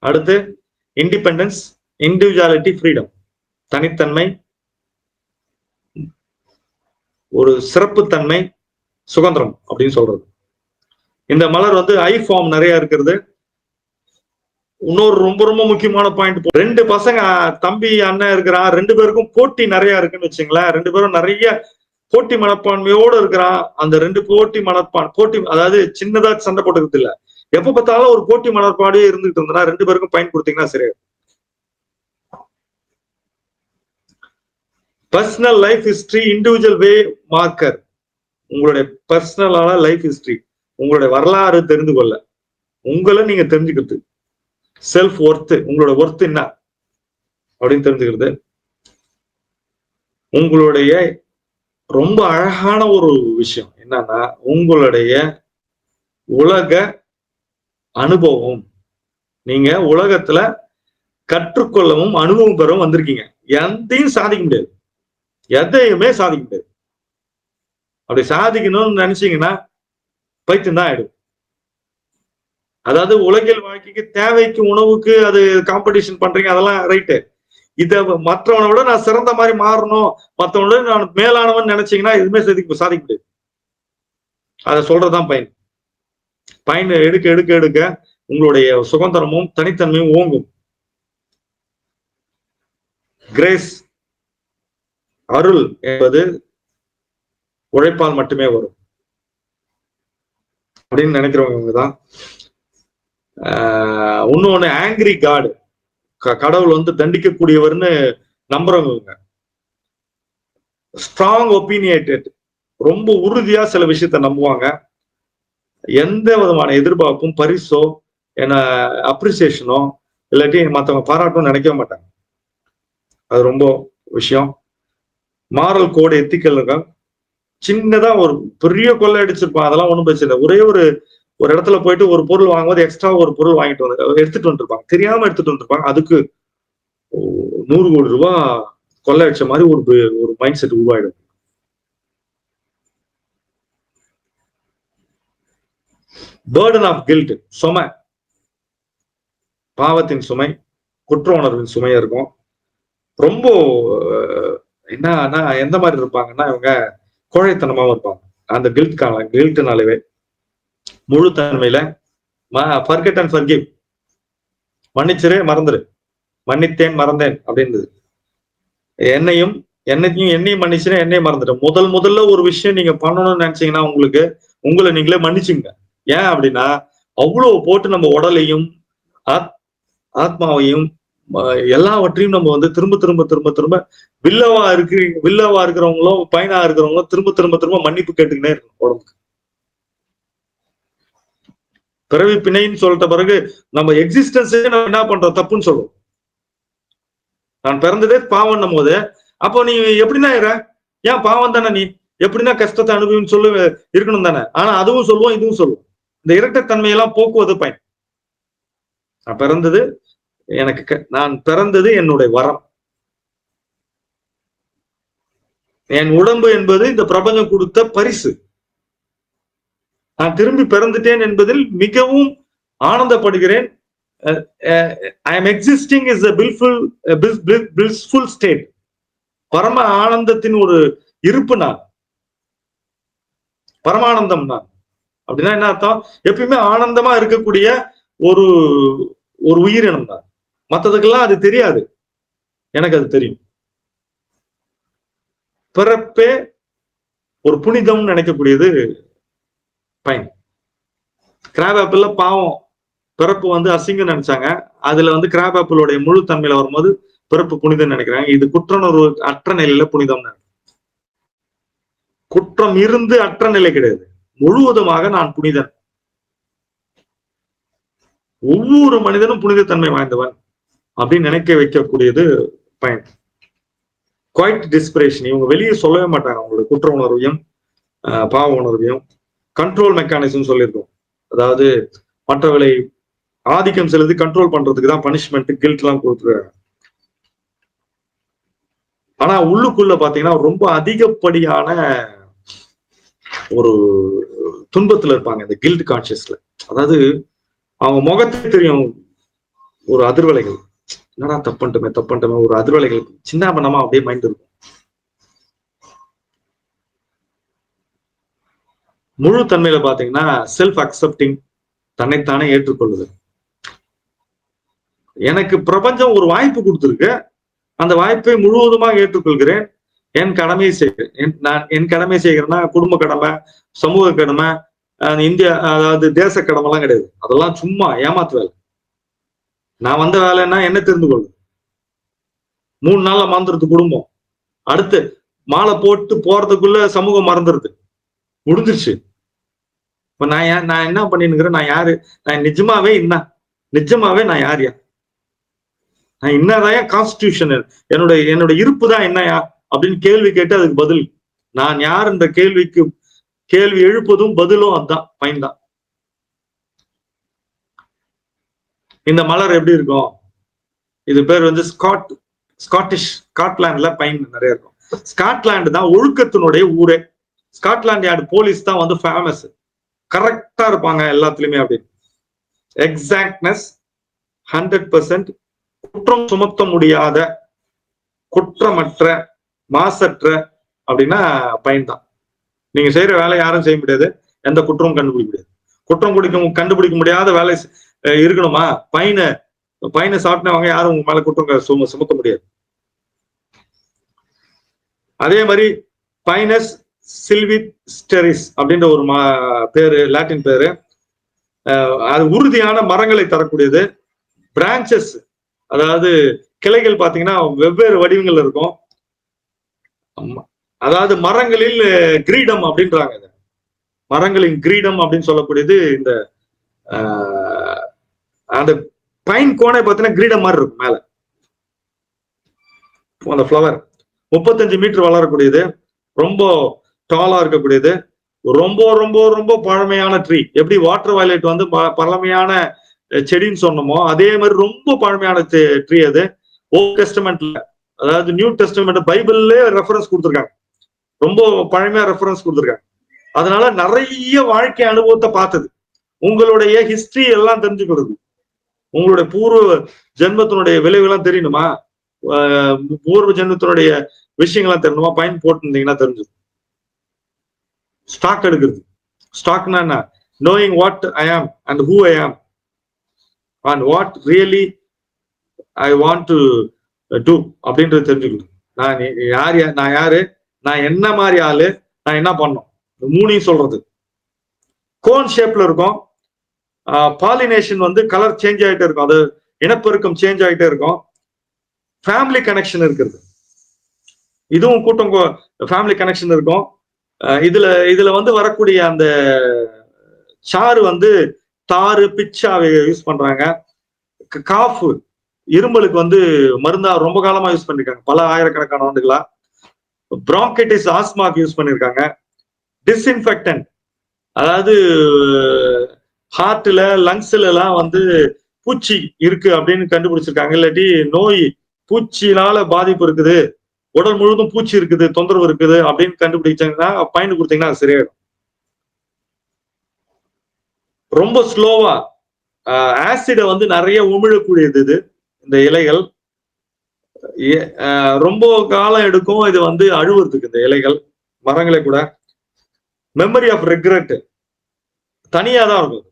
அடுத்து இண்டிபெண்டன்ஸ், இண்டிவிஜுவாலிட்டி, ஃப்ரீடம், தனித்தன்மை, ஒரு சிறப்புத்தன்மை, சுதந்திரம் அப்படின்னு சொல்றது. இந்த மலர் வந்து ஐ ஃபார்ம் நிறைய இருக்கிறது. இன்னொரு ரொம்ப ரொம்ப முக்கியமான பாயிண்ட், ரெண்டு பசங்க தம்பி அண்ணன் இருக்கிறான், ரெண்டு பேருக்கும் போட்டி நிறைய இருக்குன்னு வச்சுங்களேன். ரெண்டு பேரும் நிறைய போட்டி மனப்பான்மையோடு இருக்கிறான். அந்த ரெண்டு போட்டி அதாவது சின்னதா சண்டை போட்டுக்கிறது இல்ல, எப்ப பார்த்தாலும் ஒரு போட்டி மனப்பாடியே இருந்துட்டு இருந்தா ரெண்டு பேருக்கும் பயன் கொடுத்தீங்கன்னா சரி. பர்சனல் லைஃப் ஹிஸ்டரி, இண்டிவிஜுவல் வே மார்க்கர். உங்களுடைய பர்சனலான லைஃப் ஹிஸ்டரி, உங்களுடைய வரலாறு தெரிந்து கொள்ள, உங்களை நீங்க தெரிஞ்சுக்கிறது, செல்ஃப் ஒர்த், உங்களோட ஒர்த் என்ன அப்படின்னு தெரிஞ்சுக்கிறது. உங்களுடைய ரொம்ப அழகான ஒரு விஷயம் என்னன்னா, உங்களுடைய உலக அனுபவம். நீங்க உலகத்துல கற்றுக்கொள்ளவும் அனுபவம் பெறவும் வந்திருக்கீங்க. எதையும் சாதிக்க முடியாது, எதையுமே சாதிக்க முடியாது. அப்படி சாதிக்கணும்னு நினைச்சீங்கன்னா பைத்தியம் தான் ஆயிடும். அதாவது உலகில் வாழ்க்கைக்கு தேவைக்கு உணவுக்கு அது காம்படிஷன் பண்றீங்க, அதெல்லாம் ரைட்டு. இத மற்றவனை விட நான் சிறந்த மாதிரி மாறணும், மற்றவனோட நான் மேலானவன் நினைச்சீங்கன்னா எதுவுமே சாதிக்க முடியாது. அதை சொல்றதுதான் பயன். பயன் எடுக்க எடுக்க எடுக்க உங்களுடைய சுதந்திரமும் தனித்தன்மையும் ஓங்கும். கிரேஸ், அருள் என்பது உழைப்பால் மட்டுமே வரும் அப்படின்னு நினைக்கிறவங்க தான். இன்னொன்னு ஆங்கிரி காட், கடவுள் வந்து தண்டிக்கக்கூடியவர்னு நம்புறவங்க. ஸ்ட்ராங் ஒப்பீனியேட்டட், ரொம்ப உறுதியா சில விஷயத்த நம்புவாங்க. எந்த விதமான எதிர்பார்ப்பும் பரிசோ என்ன அப்ரிசியேஷனோ இல்லாட்டி மற்றவங்க பாராட்டும் நினைக்க மாட்டாங்க. அது ரொம்ப விஷயம். மாரல் கோடு, எத்திக்கல் இருக்கும். சின்னதா ஒரு பெரிய கொள்ளை அடிச்சிருப்பான், அதெல்லாம் ஒண்ணும் பிரச்சனை இல்லை. ஒரே ஒரு இடத்துல போயிட்டு ஒரு பொருள் வாங்கும்போது எக்ஸ்ட்ரா ஒரு பொருள் வாங்கிட்டு வந்து எடுத்துட்டு வந்துருப்பாங்க, தெரியாம எடுத்துட்டு வந்துருப்பாங்க. அதுக்கு 100 கோடி ரூபாய் கொள்ளை அடிச்ச மாதிரி ஒரு மைண்ட் செட் உருவாயிடும். பேர்டன் ஆஃப் கில்ட், சுமை, பாவத்தின் சுமை, குற்ற உணர்வின் சுமையா இருக்கும். ரொம்ப என்னன்னா எந்த மாதிரி இருப்பாங்கன்னா இவங்க கோழைத்தனமாவும் இருப்பாங்க. அந்த கில்ட்னாலவே முழு தன்மையில ஃபர்கெட் அண்ட் ஃபர்கிவ், மன்னிச்சிரு மறந்துரு, மன்னித்தேன் மறந்தேன் அப்படின்றது. என்னையும் மன்னிச்சுனா என்னையும் மறந்துட்டேன். முதல்ல ஒரு விஷயம் நீங்க பண்ணணும்னு நினைச்சீங்கன்னா உங்களை நீங்களே மன்னிச்சுங்க. ஏன் அப்படின்னா அவ்வளவு போட்டு நம்ம உடலையும் ஆத்மாவையும் எல்லாவற்றையும் நம்ம வந்து திரும்ப திரும்ப திரும்ப திரும்ப வில்லவா இருக்கிறவங்களும் பயனா இருக்கிறவங்களும் திரும்ப திரும்ப திரும்ப மன்னிப்பு கேட்டுக்கிட்டே இருக்கணும் உடம்புக்கு. பிறவி பிணைன்னு சொல்லிட்ட பிறகு நம்ம எக்ஸிஸ்டன்ஸே நம்ம என்ன பண்றோம், தப்புன்னு சொல்லுவோம். நான் பிறந்ததே பாவம் போது, அப்போ நீ எப்படின்னா ஏன் பாவம் தானே, நீ எப்படின்னா கஷ்டத்தை அனுபவின்னு சொல்லு இருக்கணும் தானே. ஆனா அதுவும் சொல்லுவோம் இதுவும் சொல்லுவோம். இந்த இரட்டைத்தன்மையெல்லாம் போக்குவது பயன். நான் பிறந்தது என்னுடைய வரம். என் உடம்பு என்பது இந்த பிரபஞ்சம் கொடுத்த பரிசு. நான் திரும்பி பிறந்துட்டேன் என்பதில் மிகவும் ஆனந்தப்படுகிறேன். I am existing is a blissful state. பரம ஆனந்தத்தின் ஒரு இருப்பு நான், பரமானந்தம் நான். அப்படின்னா என்ன அர்த்தம், எப்பயுமே ஆனந்தமா இருக்கக்கூடிய ஒரு ஒரு உயிரினம் தான். மற்றதுக்கெல்லாம் அது தெரியாது, எனக்கு அது தெரியும். பிறப்பே ஒரு புனிதம் நினைக்கக்கூடியது பயன். கிராப் ஆப்பிள்ல பாவம் பிறப்பு வந்து அசிங்கம் நினைச்சாங்க, அதுல வந்து கிராப் ஆப்பிளோடைய முழு தன்மையில வரும்போது பிறப்பு புனிதம் நினைக்கிறாங்க. இது குற்றணர்வு அற்ற நிலையில புனிதம். குற்றம் இருந்து அற்ற நிலை கிடையாது, முழுவதுமாக நான் புனிதன். ஒவ்வொரு மனிதனும் புனிதத்தன்மை வாய்ந்தவன் அப்படின்னு நினைக்க வைக்கக்கூடியது பயன். குவைட் டிஸ்பிரேஷன், இவங்க வெளியே சொல்லவே மாட்டாங்க அவங்களோட குற்ற உணர்வையும் பாவ உணர்வையும். கண்ட்ரோல் மெக்கானிசம் சொல்லியிருக்கோம், அதாவது மற்றவர்களை ஆதிக்கம் செலுத்தி கண்ட்ரோல் பண்றதுக்கு தான் பனிஷ்மெண்ட் கில்ட் எல்லாம் கொடுத்துருக்காங்க. ஆனா உள்ளுக்குள்ள பாத்தீங்கன்னா ரொம்ப அதிகப்படியான ஒரு துன்பத்துல இருப்பாங்க இந்த கில்ட் கான்சியஸ்ல. அதாவது அவங்க முகத்துக்கு தெரியும் ஒரு அதிர்வலைகள், என்னடா தப்புன்ட்டுமே ஒரு அதிர்வலைகள் சின்ன பண்ணாம அப்படியே மைண்ட் இருக்கும். முழு தன்மையில பாத்தீங்கன்னா செல்ஃப் அக்செப்டிங், தன்னைத்தானே ஏற்றுக்கொள்ளுதல். எனக்கு பிரபஞ்சம் ஒரு வாய்ப்பு கொடுத்திருக்கு. அந்த வாய்ப்பை முழுவதுமாக ஏற்றுக்கொள்கிறேன். என் கடமையை செய்கிறேன். நான் என் கடமை செய்கிறேன்னா குடும்ப கடமை, சமூக கடமை, இந்திய அதாவது தேச கடமை எல்லாம் கிடையாது. அதெல்லாம் சும்மா ஏமாத்து வேலை. நான் வந்த வேலைன்னா என்ன தெரிந்து கொள்ளும். 3 நாள்ல மறந்துருது குடும்பம். அடுத்து மாலை போட்டு போறதுக்குள்ள சமூகம் மறந்துருது. முடிஞ்சிருச்சு. இப்ப நான் என்ன பண்ணிருக்கிறேன், நான் யாரு, நான் நிஜமாவே நான் யாரியா, நான் என்னதான் கான்ஸ்டிடியூஷன், என்னோட இருப்பு தான் என்னையா அப்படின்னு கேள்வி கேட்டு அதுக்கு பதில், நான் யார் என்ற கேள்வி எழுப்பதும் பதிலும் அதுதான், பையன் தான். இந்த மலர் எப்படி இருக்கும், இது பேர் வந்து ஸ்காட்லாண்ட்ல பைன் நிறைய இருக்கும். ஸ்காட்லாந்து தான் ஒழுக்கத்தினுடைய ஊரே. ஸ்காட்லாண்ட் யார்டு போலீஸ் தான் வந்து ஃபேமஸ். கரெக்டா இருப்பாங்க எல்லாத்துலயுமே. அப்படின்னு எக்ஸாக்ட்னஸ், 100%, குற்றம் சுமத்த முடியாத, குற்றமற்ற, மாசற்ற அப்படின்னா பையன் தான். நீங்க செய்யற வேலை யாரும் செய்ய முடியாது, எந்த குற்றமும் கண்டுபிடிக்க முடியாது. குற்றம் கண்டுபிடிக்க முடியாத வேலை இருக்கணுமா, பையனை சாப்பிட்டவங்க யாரும் உங்க மேல குற்றம் சுமத்த முடியாது. அதே மாதிரி பைனஸ் சில்விஸ்டரிஸ் அப்படின்ற ஒரு பேரு, லாட்டின் பேரு. அது உறுதியான மரங்களை தரக்கூடியது. பிரான்சஸ், அதாவது கிளைகள் பாத்தீங்கன்னா வெவ்வேறு வடிவங்கள் இருக்கும். அதாவது மரங்களில் கிரீடம் அப்படின்றாங்க. மரங்களின் கிரீடம் அப்படின்னு சொல்லக்கூடியது இந்த அந்த பைன் கோனை பார்த்தீங்கன்னா கிரீடம் மாதிரி இருக்கும் மேல. அந்த ஃப்ளவர் 35 மீட்டர் வளரக்கூடியது, ரொம்ப டாலா இருக்கக்கூடியது, ரொம்ப ரொம்ப ரொம்ப பழமையான ட்ரீ. எப்படி வாட்டர் வயலட் வந்து பழமையான செடின்னு சொன்னோமோ அதே மாதிரி ரொம்ப பழமையான ட்ரீ அது. ஓல்ட் டெஸ்டமெண்ட்ல, அதாவது நியூ டெஸ்டமெண்ட் பைபிள்ல ரெஃபரன்ஸ் கொடுத்துருக்காங்க, ரொம்ப பழமையா ரெஃபரன்ஸ் கொடுத்துருக்காங்க. அதனால நிறைய வாழ்க்கை அனுபவத்தை பார்த்தது. உங்களுடைய ஹிஸ்டரி எல்லாம் தெரிஞ்சுக்கிறது, உங்களுடைய பூர்வ ஜென்மத்தினுடைய விளைவுலாம் தெரியணுமா, பூர்வ ஜென்மத்தினுடைய விஷயங்கள்லாம் தெரியணுமா, பயன் போட்டுருந்தீங்கன்னா தெரிஞ்சுக்கும். ஸ்டாக் எடுக்கிறது. ஸ்டாக்னா என்ன, knowing what I am and who I am and what really I want to do அப்படின்றது தெரிஞ்சுக்கணும். நான் யாரு, நான் என்ன மாதிரி ஆளு, நான் என்ன பண்ணணும், மூணையும் சொல்றது. கோன் ஷேப்ல இருக்கும். பாலினேஷன் வந்து கலர் சேஞ்ச் ஆகிட்டே இருக்கும், அது இனப்பெருக்கம் சேஞ்ச் ஆகிட்டே இருக்கும். ஃபேமிலி கனெக்ஷன் இருக்கிறது, இதுவும் கூட்டம் ஃபேமிலி கனெக்ஷன் இருக்கும். இதுல வந்து வரக்கூடிய அந்த சாறு வந்து தாறு பிச்சா யூஸ் பண்றாங்க. காஃப், இருமலுக்கு வந்து மருந்தா ரொம்ப காலமா யூஸ் பண்ணிருக்காங்க, பல ஆயிரக்கணக்கான ஆண்டுகளா. பிராங்கைட்டிஸ், ஆஸ்மாக்கு யூஸ் பண்ணிருக்காங்க. டிஸ்இன்ஃபெக்டன்ட், அதாவது ஹார்ட்ல லங்ஸ்ல எல்லாம் வந்து பூச்சி இருக்கு அப்படின்னு கண்டுபிடிச்சிருக்காங்க. இல்லாட்டி நோய் பூச்சினால பாதிப்பு இருக்குது, உடல் முழுவதும் பூச்சி இருக்குது, தொந்தரவு இருக்குது அப்படின்னு கண்டுபிடிச்சாங்கன்னா பயன் கொடுத்தீங்கன்னா அது சரியாயிடும். ரொம்ப ஸ்லோவா ஆசிட வந்து நிறைய உமிழக்கூடியது இது. இந்த இலைகள் ரொம்ப காலம் எடுக்கும் இது வந்து அழுவுறதுக்கு. இந்த இலைகள், மரங்களை கூட. மெமரி ஆஃப் ரெக்ரெட், தனியா தான் இருக்கும்.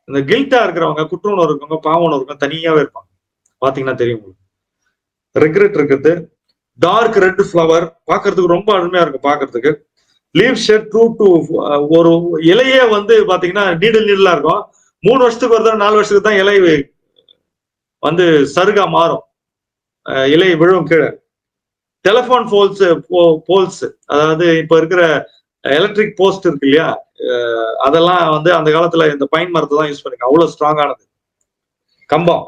இந்த கில்ட்டா இருக்கிறவங்க, குற்ற உணர்வு இருக்கவங்க, பாவ உணர்வு இருக்கவங்க தனியாவே இருப்பாங்க, பாத்தீங்கன்னா தெரியும் உங்களுக்கு. ரெக்ரெட் இருக்குது. டார்க் ரெட் ஃப்ளவர், பாக்குறதுக்கு ரொம்ப அருமையா இருக்கும் பாக்குறதுக்கு. லீவ் ஷெட் ட்ரூ டு, ஒரு இலையே வந்து பாத்தீங்கன்னா நீடலா இருக்கும். 3 வருஷத்துக்கு ஒரு தடவை, 4 வருஷத்துக்கு தான் இலை வந்து சருகா மாறும், இலை விழும் கீழே. டெலிபோன் போல்ஸ், அதாவது இப்ப இருக்கிற எலக்ட்ரிக் போஸ்ட் இருக்கு இல்லையா, அதெல்லாம் வந்து அந்த காலத்துல இந்த பைன் மரத்தை தான் யூஸ் பண்ணிருக்காங்க. அவ்வளவு ஸ்ட்ராங்கானது. கம்பம்,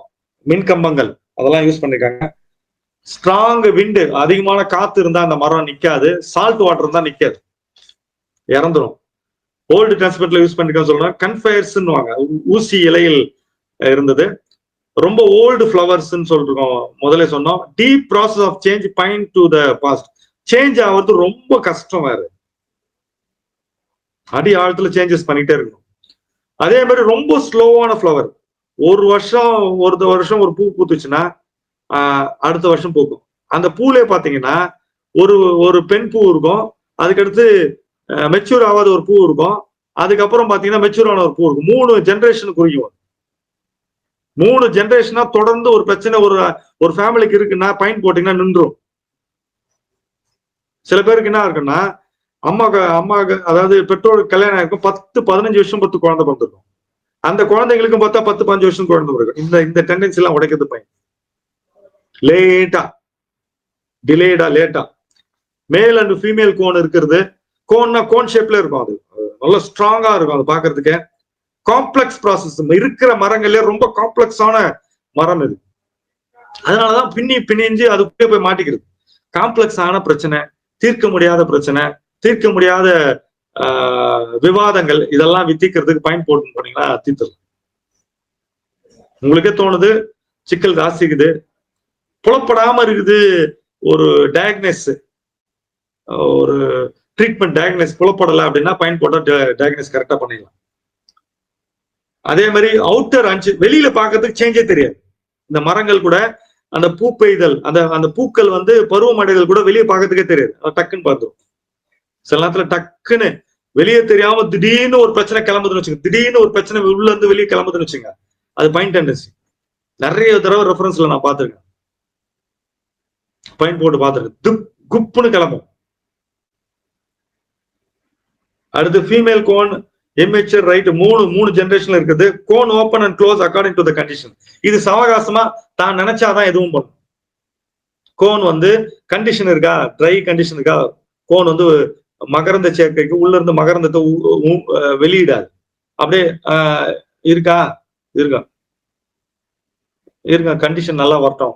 மின் கம்பங்கள், அதெல்லாம் யூஸ் பண்ணிருக்காங்க. ஸ்ட்ராங் விண்டு, அதிகமான காத்து இருந்தா அந்த மரம் நிக்காது, சால்ட் வாட்டர் இருந்தா நிக்காது, இறந்துடும். ஓல்டு டிரான்ஸ்போர்ட்ல யூஸ் பண்ணிருக்கான்னு சொல்றாங்க. கன்ஃபயர்ஸ், ஊசி இலையில் இருந்தது. ரொம்ப ஓல்டு ஃபிளவர்ஸ் சொல்றோம், முதல்ல சொன்னோம். Deep process of change, pine to the past. Change ஆகிறது ரொம்ப கஷ்டம், வேற அடி ஆழத்துல சேஞ்சஸ் பண்ணிட்டே இருக்கணும். அதே மாதிரி ரொம்ப ஸ்லோவான ஃபிளவர். ஒரு வருஷம் ஒரு பூ பூத்துச்சுன்னா அடுத்த வருஷம் பூக்கும். அந்த பூலே பாத்தீங்கன்னா ஒரு பெண் பூ இருக்கும், அதுக்கடுத்து மெச்சூர் ஆகாத ஒரு பூ இருக்கும், அதுக்கப்புறம் பாத்தீங்கன்னா மெச்சூர் ஆன ஒரு பூ இருக்கும். 3 ஜெனரேஷன் குறிக்கும். 3 ஜெனரேஷனா தொடர்ந்து ஒரு பிரச்சனை ஒரு ஃபேமிலிக்கு இருக்குன்னா பயன் போட்டீங்கன்னா நின்றும். சில பேருக்கு என்ன இருக்குன்னா அம்மாக்கு அதாவது பெற்றோர் கல்யாணம் ஆயிருக்கும் 10-15 வருஷம் 10 குழந்தை பிறந்திருக்கும். அந்த குழந்தைங்களுக்கும் பார்த்தா 10-15 வருஷம் குழந்தை பிறக்கும். இந்த டெண்டன்சி எல்லாம் உடைக்கிறது பையன். லேட்டா லேட்டா மேல் அண்ட் ஃபீமேல் கோன் இருக்கிறது. கோன்னா கோன் ஷேப்ல இருக்கும். அது நல்ல ஸ்ட்ராங்கா இருக்கும். அது பாக்குறதுக்கு காம்ப்ளெக்ஸ் ப்ராசஸ். இருக்கிற மரங்கள்ல ரொம்ப காம்ப்ளெக்ஸான மரம் இது. அதனாலதான் பிணிஞ்சு அதுக்குள்ளே போய் மாட்டிக்கிறது. காம்ப்ளெக்ஸ் ஆன பிரச்சனை, தீர்க்க முடியாத பிரச்சனை, தீர்க்க முடியாத விவாதங்கள், இதெல்லாம் வித்திக்கிறதுக்கு பயன் போட்டு போனீங்கன்னா தீர்த்தலாம். உங்களுக்கே தோணுது சிக்கல் ஜாஸ்திக்குது, புலப்படாம இருக்குது, ஒரு டயக்னஸ், ஒரு ட்ரீட்மெண்ட் டயக்னஸ் புலப்படலை அப்படின்னா பயன் போட்டா டயக்னஸ் கரெக்டா பண்ணிடலாம். அதே மாதிரி அவுட்டர் அஞ்சு வெளியில பாக்குறதுக்கு சேஞ்சே தெரியாது. இந்த மரங்கள் கூட அந்த பூ பெய்தல், அந்த பூக்கள் வந்து பருவமடைதல் கூட வெளியே பார்க்கறதுக்கே தெரியாது. டக்குன்னு பார்த்துரும். சில நேரத்துல டக்குன்னு வெளியே தெரியாம திடீர்னு ஒரு பிரச்சனை கிளம்புதுன்னு வச்சுங்க, திடீர்னு ஒரு பிரச்சனை உள்ள இருந்து வெளியே கிளம்புதுன்னு வச்சுங்க, அது பைன் டெண்டன்சி. நிறைய தடவை ரெஃபரன்ஸ்ல நான் பார்த்திருக்கேன், பைன் போட்டு பார்த்திருக்கேன், குப்புன்னு கிளம்பும். அடுத்து ஃபீமேல் கோன் எம்ஹெச்ஆர் ரைட் மூணு ஜெனரேஷன்ல இருக்குது. Cone open and close according to the condition. இது சவகாசமா தான் நினைச்சாதான் எதுவும் பண்ணும். கோன் வந்து கண்டிஷன் இருக்கா, ட்ரை கண்டிஷன் இருக்கா, கோன் வந்து மகரந்த சேர்க்கைக்கு உள்ள இருந்து மகரந்தத்தை வெளியிடாது. அப்படியே இருக்கா இருக்கா இருக்கா கண்டிஷன் நல்லா வரட்டும்,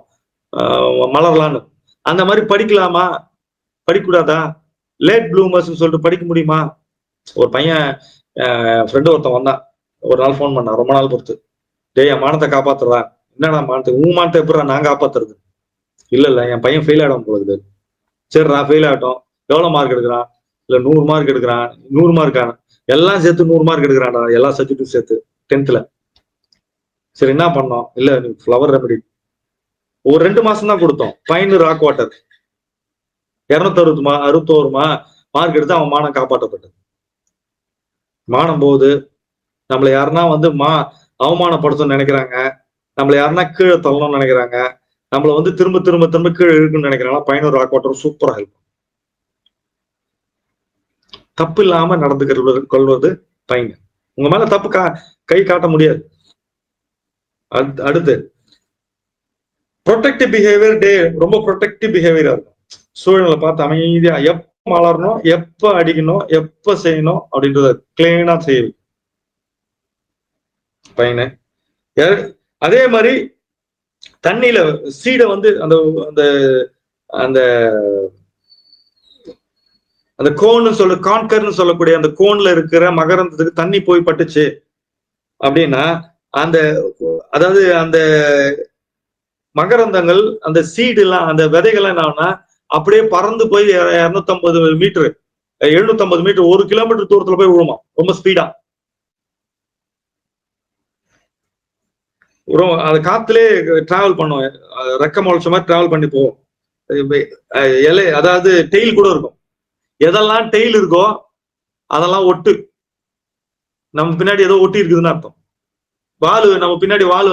மலரலான்னு. அந்த மாதிரி படிக்கலாமா, படிக்கூடாதா? லேட் ப்ளூமர்ஸ் சொல்லிட்டு படிக்க முடியுமா? ஒரு பையன் ஃப்ரெண்டு ஒருத்தன் வந்தான், ஒரு நாள் ஃபோன் பண்ணான், ரொம்ப நாள் பொறுத்து. டேய் என் மானத்தை காப்பாத்துறா. என்னடா மானத்தை? உன் மானத்தை எப்படா நான் காப்பாத்துறது? இல்ல என் பையன் ஃபெயில் ஆகிடும் போகுது. சரிடா ஃபெயில் ஆகட்டும், எவ்வளவு மார்க் எடுக்கிறான்? இல்ல 100 மார்க் எடுக்கிறான். 100 மார்க்கான எல்லாம் சேர்த்து 100 மார்க் எடுக்கிறான்டா, எல்லா சப்ஜெக்டும் சேர்த்து 10th. சரி என்ன பண்ணோம்? இல்ல ஃப்ளவர் ரெமெடி ஒரு 2 மாசம் தான் கொடுத்தோம். பைன் ராக் வாட்டர் 261 மார்க் எடுத்து அவன் மானம் காப்பாற்றப்பட்டது. மானம் போகுது. நம்மளை யாருன்னா வந்து அவமானப்படுத்தணும்னு நினைக்கிறாங்க, நம்மளை யாருன்னா கீழே தள்ளணும்னு நினைக்கிறாங்க, நம்மளை வந்து திரும்ப திரும்ப திரும்ப கீழே இருக்குன்னு நினைக்கிறாங்க. பையனூர் ராக் வாட்டர் சூப்பரா ஹெல்ப். தப்பு இல்லாம நடந்துக்கிறது கொள்வது பையன். உங்க மேல தப்பு கை காட்ட முடியாது. அடுத்து ப்ரொடெக்டிவ் பிஹேவியர். டே ரொம்ப ப்ரொடெக்டிவ் பிஹேவியரா இருக்கும். சூழ்நிலை பார்த்து அமைதியா எப்ப மலரணும், எப்ப அடிக்கணும், எப்ப செய்யணும் அப்படின்றத கிளீனா செய்யுது பையனை. அதே மாதிரி தண்ணியில சீடை வந்து அந்த அந்த அந்த அந்த கோன்னு கான்கர்னு சொல்லக்கூடிய அந்த கோன்ல இருக்கிற மகரந்தத்துக்கு தண்ணி போய் பட்டுச்சு அப்படின்னா, அந்த அதாவது அந்த மகரந்தங்கள், அந்த சீடு எல்லாம், அந்த விதைகள் என்னன்னா அப்படியே பறந்து போய் 250 மீட்டர் 750 மீட்டர் 1 கிலோமீட்டர் தூரத்துல போய் விழுமா, ரொம்ப ஸ்பீடா. அது காத்துலயே டிராவல் பண்ணும், ரெக்க முளைச்ச மாதிரி டிராவல் பண்ணி போகும். இலை, அதாவது டெயில் கூட இருக்கும். எதெல்லாம் டெயில் இருக்கோ அதெல்லாம் ஒட்டு, நம்ம பின்னாடி ஏதோ ஒட்டி இருக்குதுன்னு அர்த்தம். வால், நம்ம பின்னாடி வால்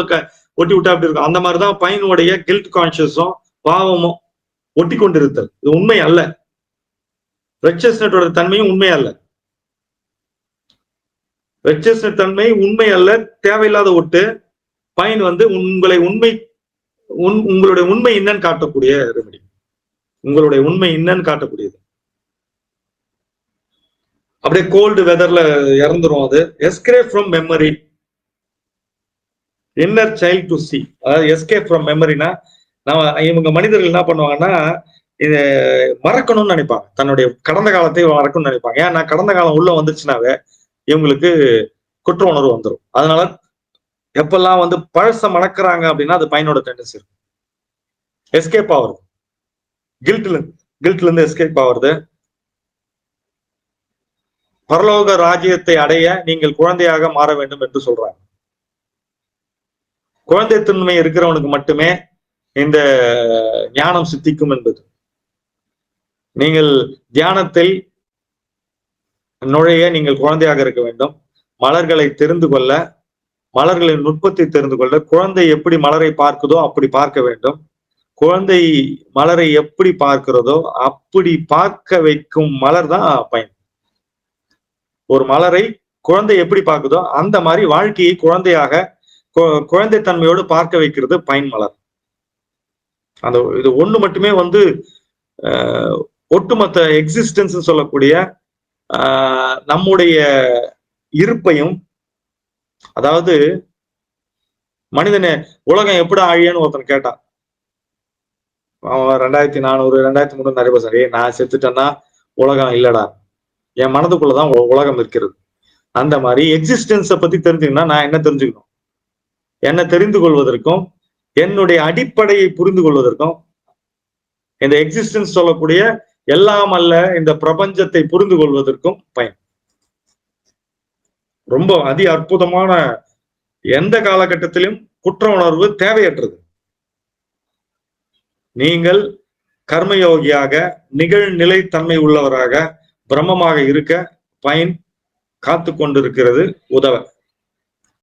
ஒட்டி விட்டா அப்படி இருக்கும். அந்த மாதிரிதான் பையனுடைய கில்ட் கான்சியஸும் பாவமும் ஒட்டி கொண்டிருத்தல். இது உண்மை அல்ல. ரெச்சஸ்னட்டோட தன்மையும் உண்மை அல்ல. ரெச்சஸ்னட் தன்மை உண்மை அல்ல, தேவையில்லாத ஒட்டு. பையன் வந்து உங்களுடைய உண்மை என்னன்னு காட்டக்கூடிய ரெமெடி. உங்களுடைய உண்மை என்னன்னு காட்டக்கூடியது. அப்படியே கோல்டு வெதர்ல இறந்துரும் அது. Escape from memory, inner child to C. அதாவது எஸ்கேப் ஃப்ரம் மெமரினா, இவங்க மனிதர்கள் என்ன பண்ணுவாங்கன்னா, இத மறக்கணும்னு நினைப்பாங்க, தன்னுடைய கடந்த காலத்தை மறக்கணும்னு நினைப்பாங்க. ஏன்னா கடந்த காலம் உள்ள வந்துச்சுனாவே இவங்களுக்கு குற்ற உணர்வு வந்துடும். அதனால எப்பெல்லாம் வந்து பழச மணக்கிறாங்க அப்படின்னா அது பையனோட டெண்டன்சி இருக்கும். எஸ்கேப் ஆகுறது, கில்ட்ல இருந்து எஸ்கேப் ஆகுறது. பரலோக ராஜ்யத்தை அடைய நீங்கள் குழந்தையாக மாற வேண்டும் என்று சொல்றாங்க. குழந்தைத்தன்மை இருக்கிறவனுக்கு மட்டுமே இந்த ஞானம் சித்திக்கும் என்பது. நீங்கள் தியானத்தில் நுழைய நீங்கள் குழந்தையாக இருக்க வேண்டும். மலர்களை தெரிந்து கொள்ள மலர்களின் நுட்பத்தை தெரிந்து கொள்ள, குழந்தை எப்படி மலரை பார்க்குதோ அப்படி பார்க்க வேண்டும். குழந்தை மலரை எப்படி பார்க்கிறதோ அப்படி பார்க்க வைக்கும் மலர் தான் பயன். ஒரு மலரை குழந்தை எப்படி பார்க்குதோ அந்த மாதிரி வாழ்க்கையை குழந்தையாக குழந்தைத்தன்மையோடு பார்க்க வைக்கிறது பயன் மலர். அந்த இது ஒண்ணு மட்டுமே ஒட்டுமொத்த எக்ஸிஸ்டன்ஸ் சொல்லக்கூடிய நம்முடைய இருப்பையும், அதாவது மனிதனே உலகம் எப்படி அழியன்னு ஒருத்தன் கேட்டான். அவன் 2400 2300 நிறைய பேர் சரி, நான் செத்துட்டேன்னா உலகம் இல்லடா, என் மனதுக்குள்ளதான் உலகம் இருக்கிறது. அந்த மாதிரி எக்ஸிஸ்டன்ஸை பத்தி தெரிஞ்சுக்கணும்னா நான் என்ன தெரிஞ்சுக்கணும்? என்ன தெரிந்து கொள்வதற்கும் என்னுடைய அடிப்படையை புரிந்து கொள்வதற்கும் இந்த எக்ஸிஸ்டன்ஸ் சொல்லக்கூடிய எல்லாம் அல்ல இந்த பிரபஞ்சத்தை புரிந்து கொள்வதற்கும் பயன். ரொம்ப அதி அற்புதமான, எந்த காலகட்டத்திலும் குற்ற உணர்வு தேவையற்றது. நீங்கள் கர்மயோகியாக நிகழ்நிலை தன்மை உள்ளவராக பிரம்மமாக இருக்க பயன் காத்து கொண்டிருக்கிறது உதவ.